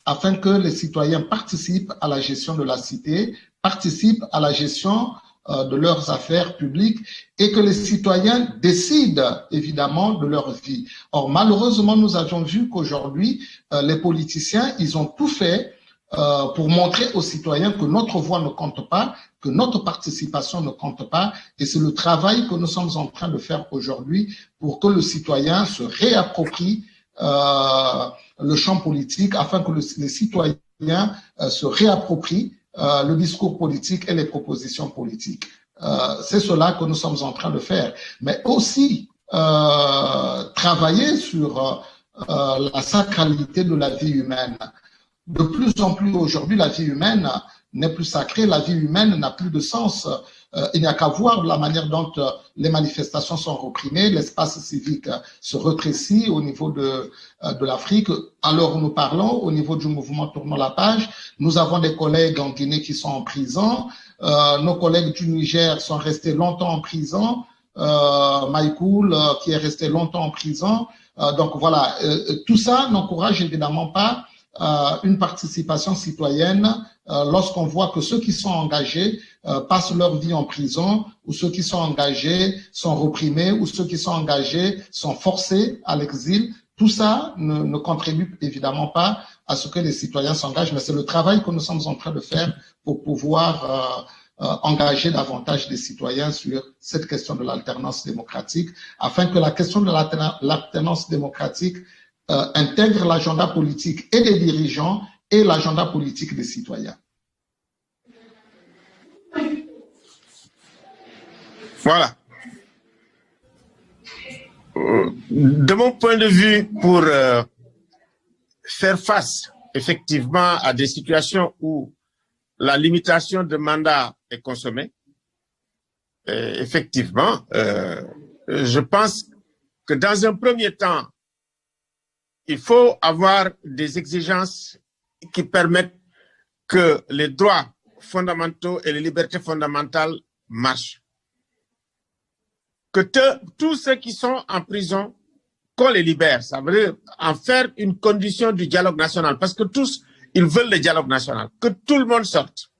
afin que les citoyens participent à la gestion de la cité, participent à la gestion de leurs affaires publiques et que les citoyens décident évidemment de leur vie. Or, malheureusement, nous avions vu qu'aujourd'hui, les politiciens, ils ont tout fait pour montrer aux citoyens que notre voix ne compte pas, que notre participation ne compte pas. Et c'est le travail que nous sommes en train de faire aujourd'hui pour que le citoyen se réapproprie le champ politique afin que les citoyens se réapproprient le discours politique et les propositions politiques. C'est cela que nous sommes en train de faire. Mais aussi travailler sur la sacralité de la vie humaine. De plus en plus aujourd'hui, la vie humaine n'est plus sacrée, la vie humaine n'a plus de sens. Il n'y a qu'à voir la manière dont les manifestations sont reprimées, l'espace civique se rétrécit au niveau de l'Afrique. Alors nous parlons au niveau du mouvement Tournons la page. Nous avons des collègues en Guinée qui sont en prison. Nos collègues du Niger sont restés longtemps en prison. Maïkoul qui est resté longtemps en prison. Donc voilà, tout ça n'encourage évidemment pas une participation citoyenne lorsqu'on voit que ceux qui sont engagés passent leur vie en prison, ou ceux qui sont engagés sont reprimés, ou ceux qui sont engagés sont forcés à l'exil. Tout ça ne contribue évidemment pas à ce que les citoyens s'engagent, mais c'est le travail que nous sommes en train de faire pour pouvoir engager davantage des citoyens sur cette question de l'alternance démocratique, afin que la question de l'alternance démocratique intègre l'agenda politique et des dirigeants et l'agenda politique des citoyens. Voilà. de mon point de vue, pour faire face effectivement à des situations où la limitation de mandat est consommée, effectivement, je pense que dans un premier temps, il faut avoir des exigences qui permettent que les droits fondamentaux et les libertés fondamentales marchent. Que tous ceux qui sont en prison, qu'on les libère. Ça veut dire en faire une condition du dialogue national. Parce que tous, ils veulent le dialogue national. Que tout le monde sorte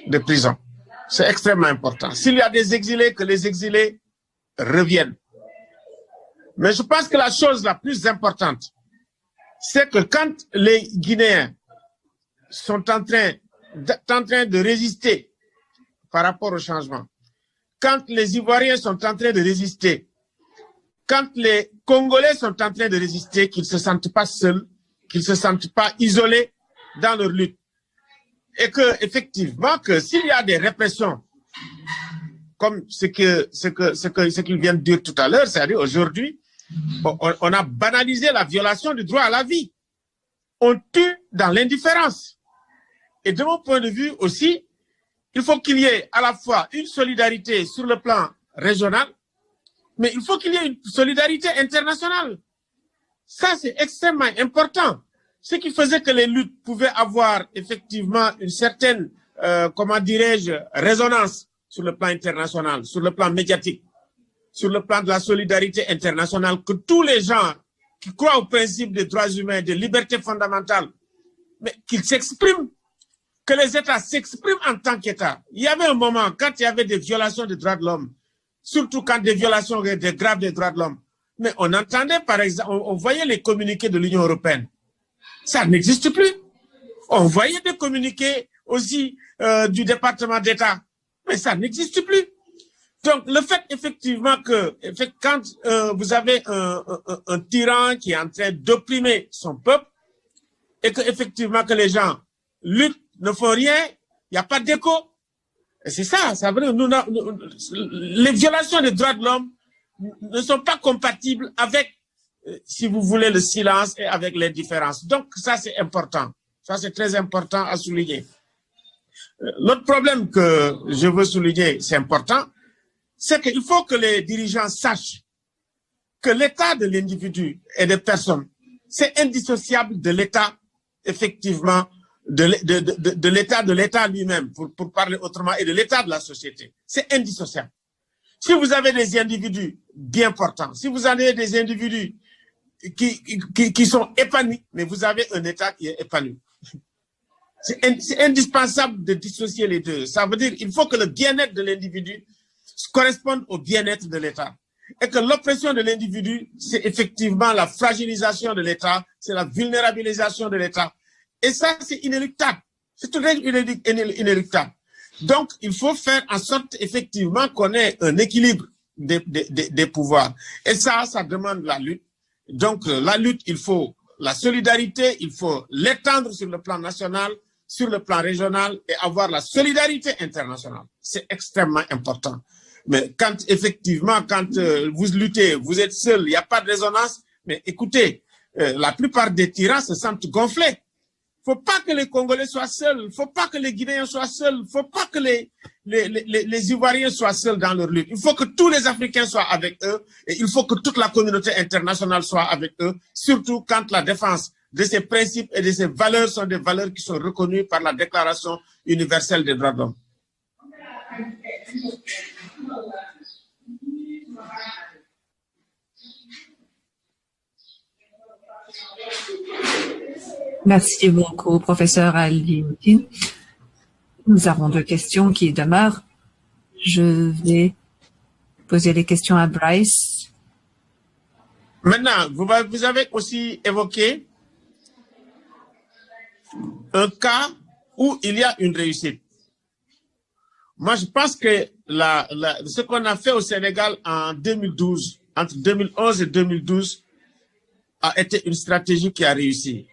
de prison. C'est extrêmement important. S'il y a des exilés, que les exilés reviennent. Mais je pense que la chose la plus importante, c'est que quand les Guinéens sont en train de résister par rapport au changement, quand les Ivoiriens sont en train de résister, quand les Congolais sont en train de résister, qu'ils ne se sentent pas seuls, qu'ils ne se sentent pas isolés dans leur lutte, et que effectivement, que s'il y a des répressions, comme ce qu'il vient de dire tout à l'heure, c'est-à-dire aujourd'hui, on a banalisé la violation du droit à la vie. On tue dans l'indifférence. Et de mon point de vue aussi, il faut qu'il y ait à la fois une solidarité sur le plan régional, mais il faut qu'il y ait une solidarité internationale. Ça, c'est extrêmement important. Ce qui faisait que les luttes pouvaient avoir effectivement une certaine, comment dirais-je, résonance sur le plan international, sur le plan médiatique, sur le plan de la solidarité internationale, que tous les gens qui croient au principe des droits humains, des libertés fondamentales, mais qu'ils s'expriment, que les États s'expriment en tant qu'État. Il y avait un moment, quand il y avait des violations des droits de l'homme, surtout quand des violations graves des droits de l'homme, mais on entendait, par exemple, on voyait les communiqués de l'Union européenne. Ça n'existe plus. On voyait des communiqués aussi du département d'État, mais ça n'existe plus. Donc, le fait effectivement que quand vous avez un tyran qui est en train d'opprimer son peuple et que effectivement que les gens luttent, ne font rien, il n'y a pas d'écho. Et c'est ça, ça veut dire les violations des droits de l'homme ne sont pas compatibles avec, si vous voulez, le silence et avec l'indifférence. Donc, ça, c'est important. Ça, c'est très important à souligner. L'autre problème que je veux souligner, c'est important, c'est qu'il faut que les dirigeants sachent que l'état de l'individu et des personnes, c'est indissociable de l'état, effectivement, de l'état de l'État lui-même, pour parler autrement, et de l'état de la société. C'est indissociable. Si vous avez des individus bien portants, si vous avez des individus qui sont épanouis, mais vous avez un État qui est épanoui. C'est indispensable de dissocier les deux. Ça veut dire qu'il faut que le bien-être de l'individu corresponde au bien-être de l'État. Et que l'oppression de l'individu, c'est effectivement la fragilisation de l'État, c'est la vulnérabilisation de l'État. Et ça, c'est inéluctable. C'est tout inéluctable. Donc, il faut faire en sorte, effectivement, qu'on ait un équilibre des pouvoirs. Et ça demande la lutte. Donc, la lutte, il faut la solidarité, il faut l'étendre sur le plan national, sur le plan régional et avoir la solidarité internationale. C'est extrêmement important. Mais quand, effectivement, quand vous luttez, vous êtes seul, il n'y a pas de résonance, mais écoutez, la plupart des tyrans se sentent gonflés. Il ne faut pas que les Congolais soient seuls, il ne faut pas que les Guinéens soient seuls, il ne faut pas que les Ivoiriens soient seuls dans leur lutte. Il faut que tous les Africains soient avec eux et il faut que toute la communauté internationale soit avec eux, surtout quand la défense de ces principes et de ces valeurs sont des valeurs qui sont reconnues par la Déclaration universelle des droits de l'homme. Merci beaucoup, professeur Ali Mouti. Nous avons deux questions qui demeurent. Je vais poser les questions à Bryce. Maintenant, vous avez aussi évoqué un cas où il y a une réussite. Moi, je pense que ce qu'on a fait au Sénégal en 2012, entre 2011 et 2012, a été une stratégie qui a réussi.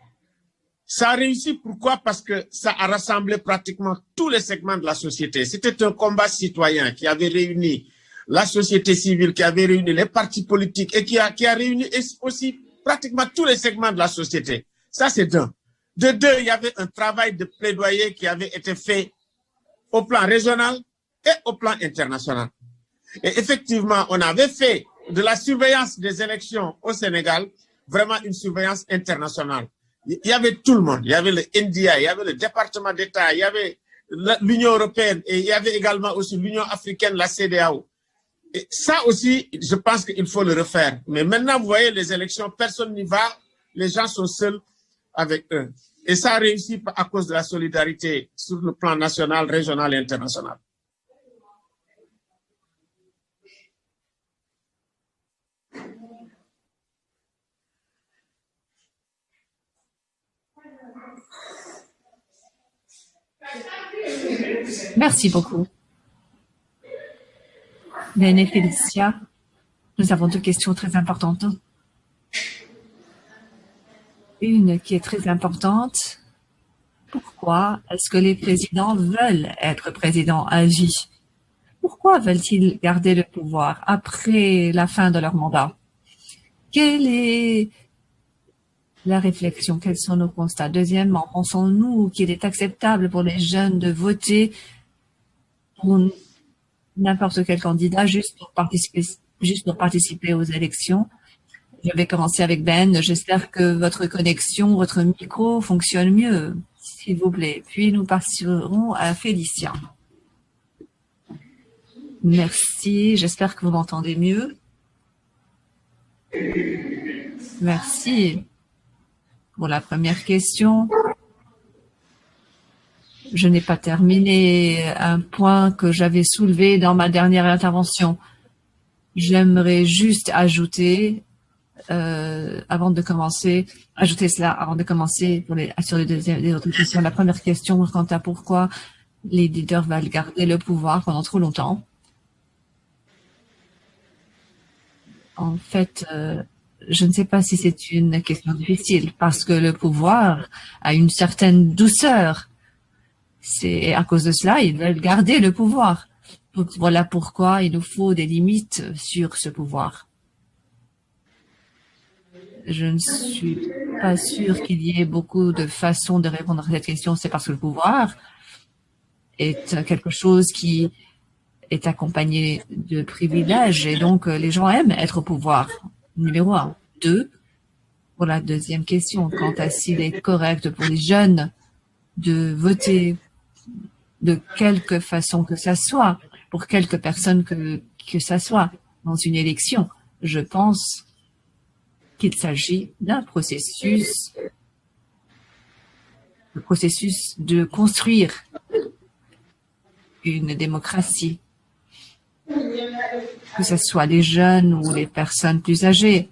Ça a réussi, pourquoi? Parce que ça a rassemblé pratiquement tous les segments de la société. C'était un combat citoyen qui avait réuni la société civile, qui avait réuni les partis politiques et qui a réuni aussi pratiquement tous les segments de la société. Ça, c'est d'un. De deux, il y avait un travail de plaidoyer qui avait été fait au plan régional et au plan international. Et effectivement, on avait fait de la surveillance des élections au Sénégal vraiment une surveillance internationale. Il y avait tout le monde. Il y avait le NDI, il y avait le département d'État, il y avait l'Union européenne et il y avait également aussi l'Union africaine, la CEDEAO. Et ça aussi, je pense qu'il faut le refaire. Mais maintenant, vous voyez, les élections, personne n'y va. Les gens sont seuls avec eux. Et ça a réussi à cause de la solidarité sur le plan national, régional et international. Merci beaucoup. Néné Félicia, nous avons deux questions très importantes. Une qui est très importante. Pourquoi est-ce que les présidents veulent être présidents à vie? Pourquoi veulent-ils garder le pouvoir après la fin de leur mandat? Quelle est la réflexion? Quels sont nos constats? Deuxièmement, pensons-nous qu'il est acceptable pour les jeunes de voter pour n'importe quel candidat juste pour participer aux élections? Je vais commencer avec Ben. J'espère que votre connexion, votre micro fonctionne mieux, s'il vous plaît. Puis nous passerons à Félicia. Merci. J'espère que vous m'entendez mieux. Merci pour la première question. Je n'ai pas terminé un point que j'avais soulevé dans ma dernière intervention. J'aimerais juste ajouter ajouter cela avant de commencer sur les autres questions. La première question quant à pourquoi les leaders veulent garder le pouvoir pendant trop longtemps. En fait, je ne sais pas si c'est une question difficile parce que le pouvoir a une certaine douceur. C'est à cause de cela, ils veulent garder le pouvoir. Donc, voilà pourquoi il nous faut des limites sur ce pouvoir. Je ne suis pas sûre qu'il y ait beaucoup de façons de répondre à cette question. C'est parce que le pouvoir est quelque chose qui est accompagné de privilèges et donc les gens aiment être au pouvoir. Numéro 1. 2. Pour la deuxième question, quant à s'il est correct pour les jeunes de voter de quelque façon que ça soit, pour quelque personne que ça soit dans une élection, je pense qu'il s'agit d'un processus, le processus de construire une démocratie, que ce soit les jeunes ou les personnes plus âgées.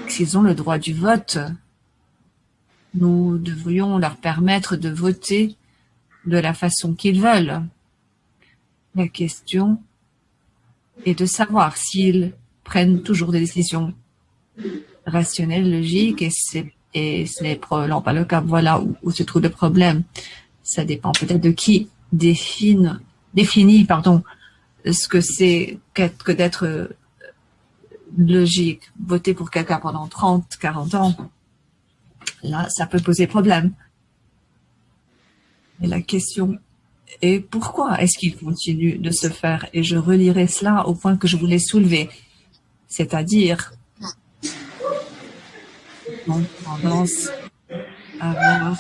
S'ils ont le droit du vote, nous devrions leur permettre de voter de la façon qu'ils veulent. La question est de savoir s'ils prennent toujours des décisions rationnelles, logiques, et ce n'est probablement pas le cas. Voilà où se trouve le problème. Ça dépend peut-être de qui définit, ce que c'est que d'être logique. Voter pour quelqu'un pendant 30, 40 ans, là, ça peut poser problème. Et la question est pourquoi est-ce qu'il continue de se faire? Et je relirai cela au point que je voulais soulever. C'est-à-dire, ils ont tendance à avoir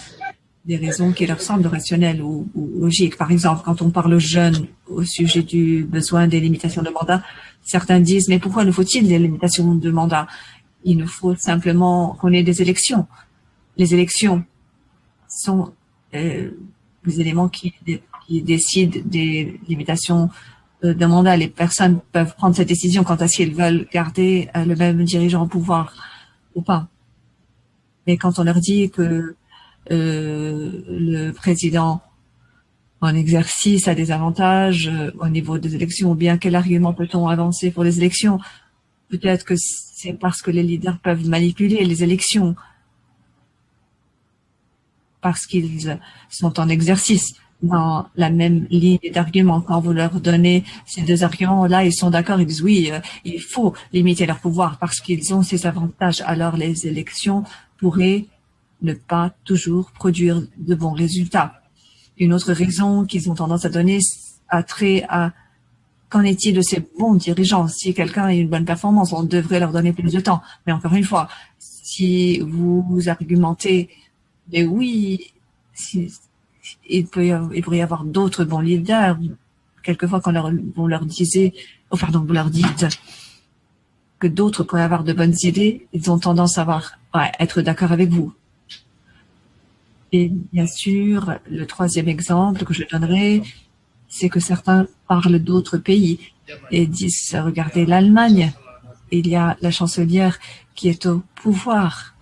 des raisons qui leur semblent rationnelles ou logiques. Par exemple, quand on parle aux jeunes au sujet du besoin des limitations de mandat, certains disent, mais pourquoi nous faut-il des limitations de mandat? Il nous faut simplement qu'on ait des élections. Les élections sont les éléments qui décident des limitations de mandat. Les personnes peuvent prendre cette décision quant à si elles veulent garder le même dirigeant au pouvoir ou pas. Mais quand on leur dit que le président en exercice a des avantages au niveau des élections, ou bien quel argument peut-on avancer pour les élections? Peut-être que c'est parce que les leaders peuvent manipuler les élections, parce qu'ils sont en exercice. dans la même ligne d'argument. Quand vous leur donnez ces deux arguments-là, ils sont d'accord, ils disent oui, il faut limiter leur pouvoir parce qu'ils ont ces avantages. Alors les élections pourraient ne pas toujours produire de bons résultats. Une autre raison qu'ils ont tendance à donner a trait à qu'en est-il de ces bons dirigeants? Si quelqu'un a une bonne performance, on devrait leur donner plus de temps. Mais encore une fois, si vous argumentez, mais oui, il pourrait y avoir d'autres bons leaders. Quelquefois, quand vous leur dites que d'autres pourraient avoir de bonnes idées, ils ont tendance à être d'accord avec vous. Et bien sûr, le troisième exemple que je donnerai, c'est que certains parlent d'autres pays et disent, regardez l'Allemagne, il y a la chancelière qui est au pouvoir.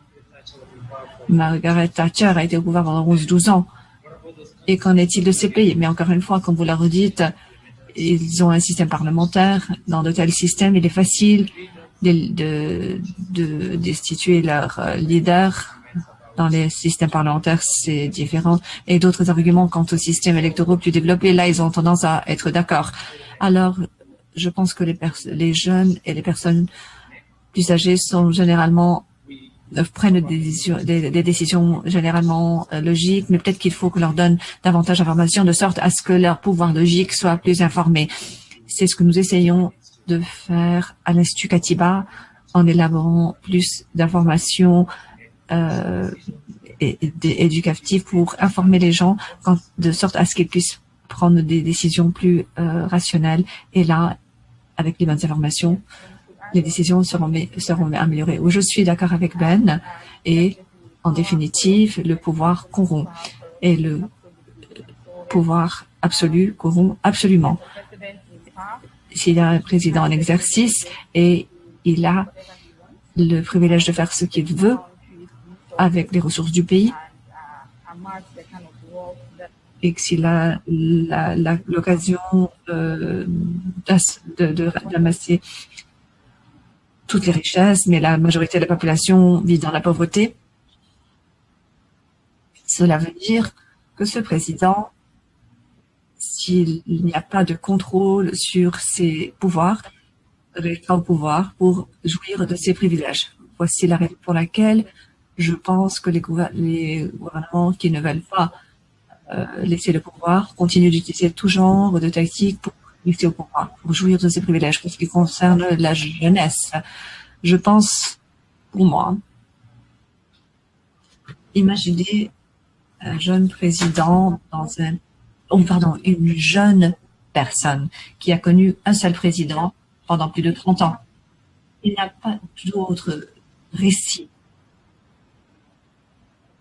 Margaret Thatcher a été au pouvoir pendant 11-12 ans. Et qu'en est-il de ces pays? Mais encore une fois, comme vous le dites, ils ont un système parlementaire. Dans de tels systèmes, il est facile de destituer leur leader. Dans les systèmes parlementaires, c'est différent. Et d'autres arguments quant aux systèmes électoraux plus développés, là, ils ont tendance à être d'accord. Alors, je pense que les jeunes et les personnes plus âgées prennent des décisions généralement logiques, mais peut-être qu'il faut qu'on leur donne davantage d'informations de sorte à ce que leur pouvoir logique soit plus informé. C'est ce que nous essayons de faire à l'Institut Katiba en élaborant plus d'informations éducatives pour informer les gens de sorte à ce qu'ils puissent prendre des décisions plus rationnelles. Et là, avec les bonnes informations, les décisions seront améliorées. Je suis d'accord avec Ben et en définitive, le pouvoir corrompt et le pouvoir absolu corrompt absolument. S'il y a un président en exercice et il a le privilège de faire ce qu'il veut avec les ressources du pays et que s'il a l'occasion d'amasser toutes les richesses, mais la majorité de la population vit dans la pauvreté, cela veut dire que ce président, s'il n'y a pas de contrôle sur ses pouvoirs, restera au pouvoir pour jouir de ses privilèges. Voici la raison pour laquelle je pense que les gouvernements qui ne veulent pas laisser le pouvoir continuent d'utiliser tout genre de tactiques pour rester au pouvoir, pour jouir de ses privilèges. Pour ce qui concerne la jeunesse, je pense, pour moi, imaginez un jeune président une jeune personne qui a connu un seul président pendant plus de 30 ans. Il n'y a pas d'autre récit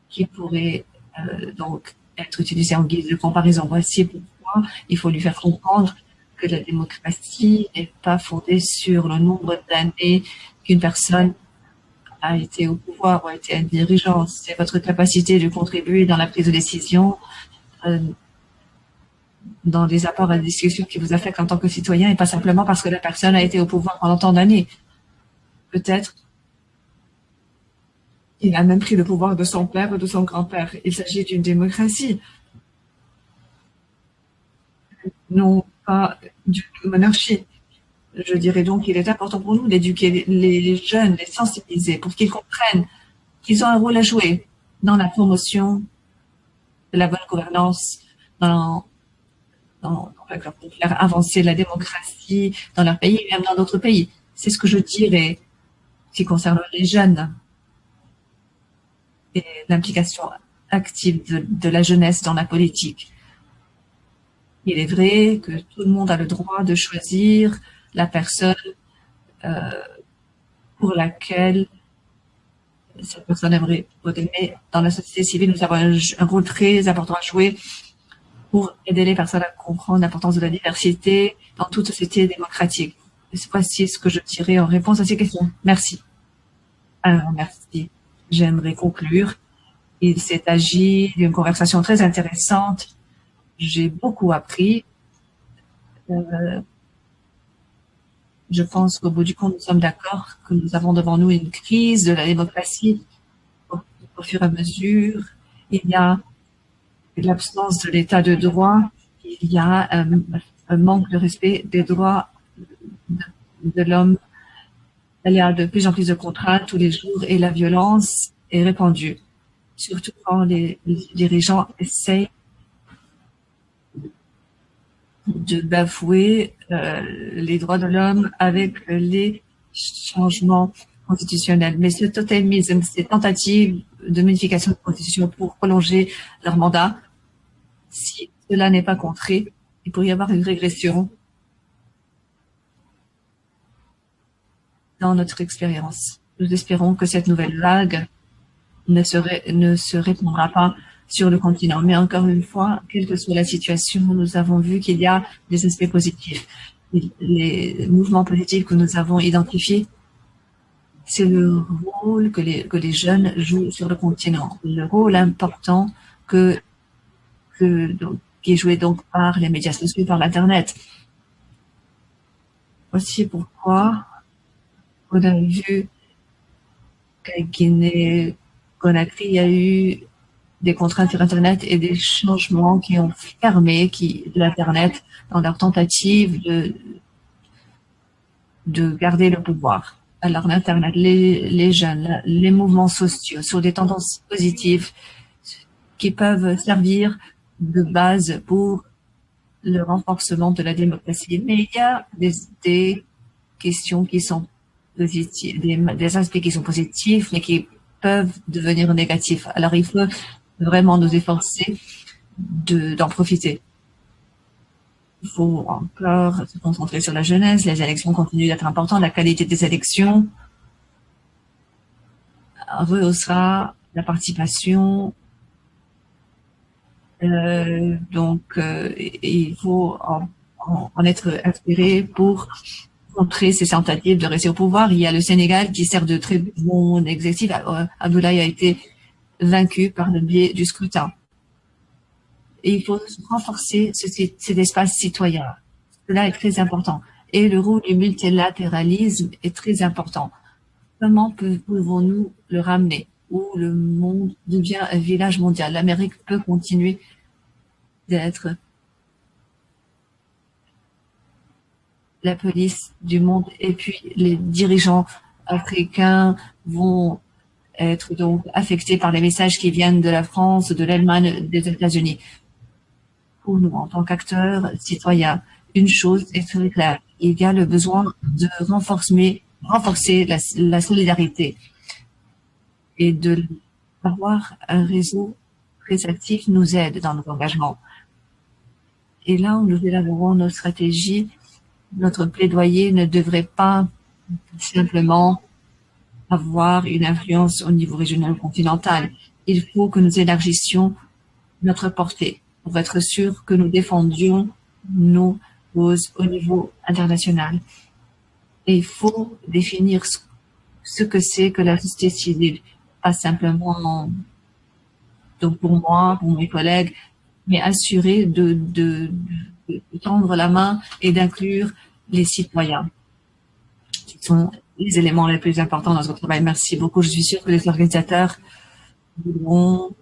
qui pourrait donc être utilisé en guise de comparaison. Voici pourquoi il faut lui faire comprendre que la démocratie n'est pas fondée sur le nombre d'années qu'une personne a été au pouvoir ou a été un dirigeant. C'est votre capacité de contribuer dans la prise de décision, dans les apports à la discussion qui vous affectent en tant que citoyen et pas simplement parce que la personne a été au pouvoir pendant tant d'années. Peut-être il a même pris le pouvoir de son père ou de son grand-père. Il s'agit d'une démocratie, non pas d'une monarchie. Je dirais donc qu'il est important pour nous d'éduquer les jeunes, les sensibiliser, pour qu'ils comprennent qu'ils ont un rôle à jouer dans la promotion de la bonne gouvernance, pour faire avancer la démocratie dans leur pays et même dans d'autres pays. C'est ce que je dirais qui concerne les jeunes et l'implication active de la jeunesse dans la politique. Il est vrai que tout le monde a le droit de choisir la personne pour laquelle cette personne aimerait voter. Mais dans la société civile, nous avons un rôle très important à jouer pour aider les personnes à comprendre l'importance de la diversité dans toute société démocratique. Voici ce que je dirais en réponse à ces questions. Merci. Alors, merci. J'aimerais conclure. Il s'est agi d'une conversation très intéressante. J'ai beaucoup appris. Je pense qu'au bout du compte, nous sommes d'accord que nous avons devant nous une crise de la démocratie. Au fur et à mesure, il y a l'absence de l'état de droit, il y a un manque de respect des droits de l'homme. Il y a de plus en plus de contraintes tous les jours et la violence est répandue, surtout quand les dirigeants essayent de bafouer les droits de l'homme avec les changements constitutionnels. Mais ce totémisme, ces tentatives de modification de la Constitution pour prolonger leur mandat, si cela n'est pas contré, il pourrait y avoir une régression dans notre expérience. Nous espérons que cette nouvelle vague ne se répandra pas sur le continent. Mais encore une fois, quelle que soit la situation, nous avons vu qu'il y a des aspects positifs. Les mouvements positifs que nous avons identifiés, c'est le rôle que les jeunes jouent sur le continent. Le rôle important qui est joué donc par les médias sociaux, par l'Internet. Aussi pourquoi on a vu qu'à Guinée-Conakry, il y a eu des contraintes sur Internet et des changements qui ont fermé l'Internet dans leur tentative de garder le pouvoir. Alors l'Internet, les jeunes, les mouvements sociaux sont des tendances positives qui peuvent servir de base pour le renforcement de la démocratie. Mais il y a des questions qui sont positives, des aspects qui sont positifs, mais qui peuvent devenir négatifs. Alors il faut vraiment nous efforcer d'en profiter. Il faut encore se concentrer sur la jeunesse. Les élections continuent d'être importantes. La qualité des élections rehaussera la participation. Il faut en être inspiré pour contrer ces tentatives de rester au pouvoir. Il y a le Sénégal qui sert de très bon exécutif. Abdoulaye a été vaincu par le biais du scrutin. Et il faut renforcer cet espace citoyen. Cela est très important. Et le rôle du multilatéralisme est très important. Comment pouvons-nous le ramener? Où le monde devient un village mondial. L'Amérique peut continuer d'être la police du monde. Et puis les dirigeants africains vont être donc affectés par les messages qui viennent de la France, de l'Allemagne, des États-Unis. Pour nous, en tant qu'acteurs citoyens, une chose est très claire. Il y a le besoin de renforcer la solidarité et d'avoir un réseau très actif nous aide dans nos engagements. Et là où nous élaborons nos stratégies, notre plaidoyer ne devrait pas simplement avoir une influence au niveau régional ou continental. Il faut que nous élargissions notre portée pour être sûr que nous défendions nos causes au niveau international. Et il faut définir ce que c'est que la société civile, pas simplement donc pour moi, pour mes collègues, mais assurer de tendre la main et d'inclure les citoyens, qui sont les éléments les plus importants dans notre travail. Merci beaucoup. Je suis sûre que les organisateurs voudront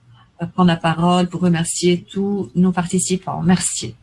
prendre la parole pour remercier tous nos participants. Merci.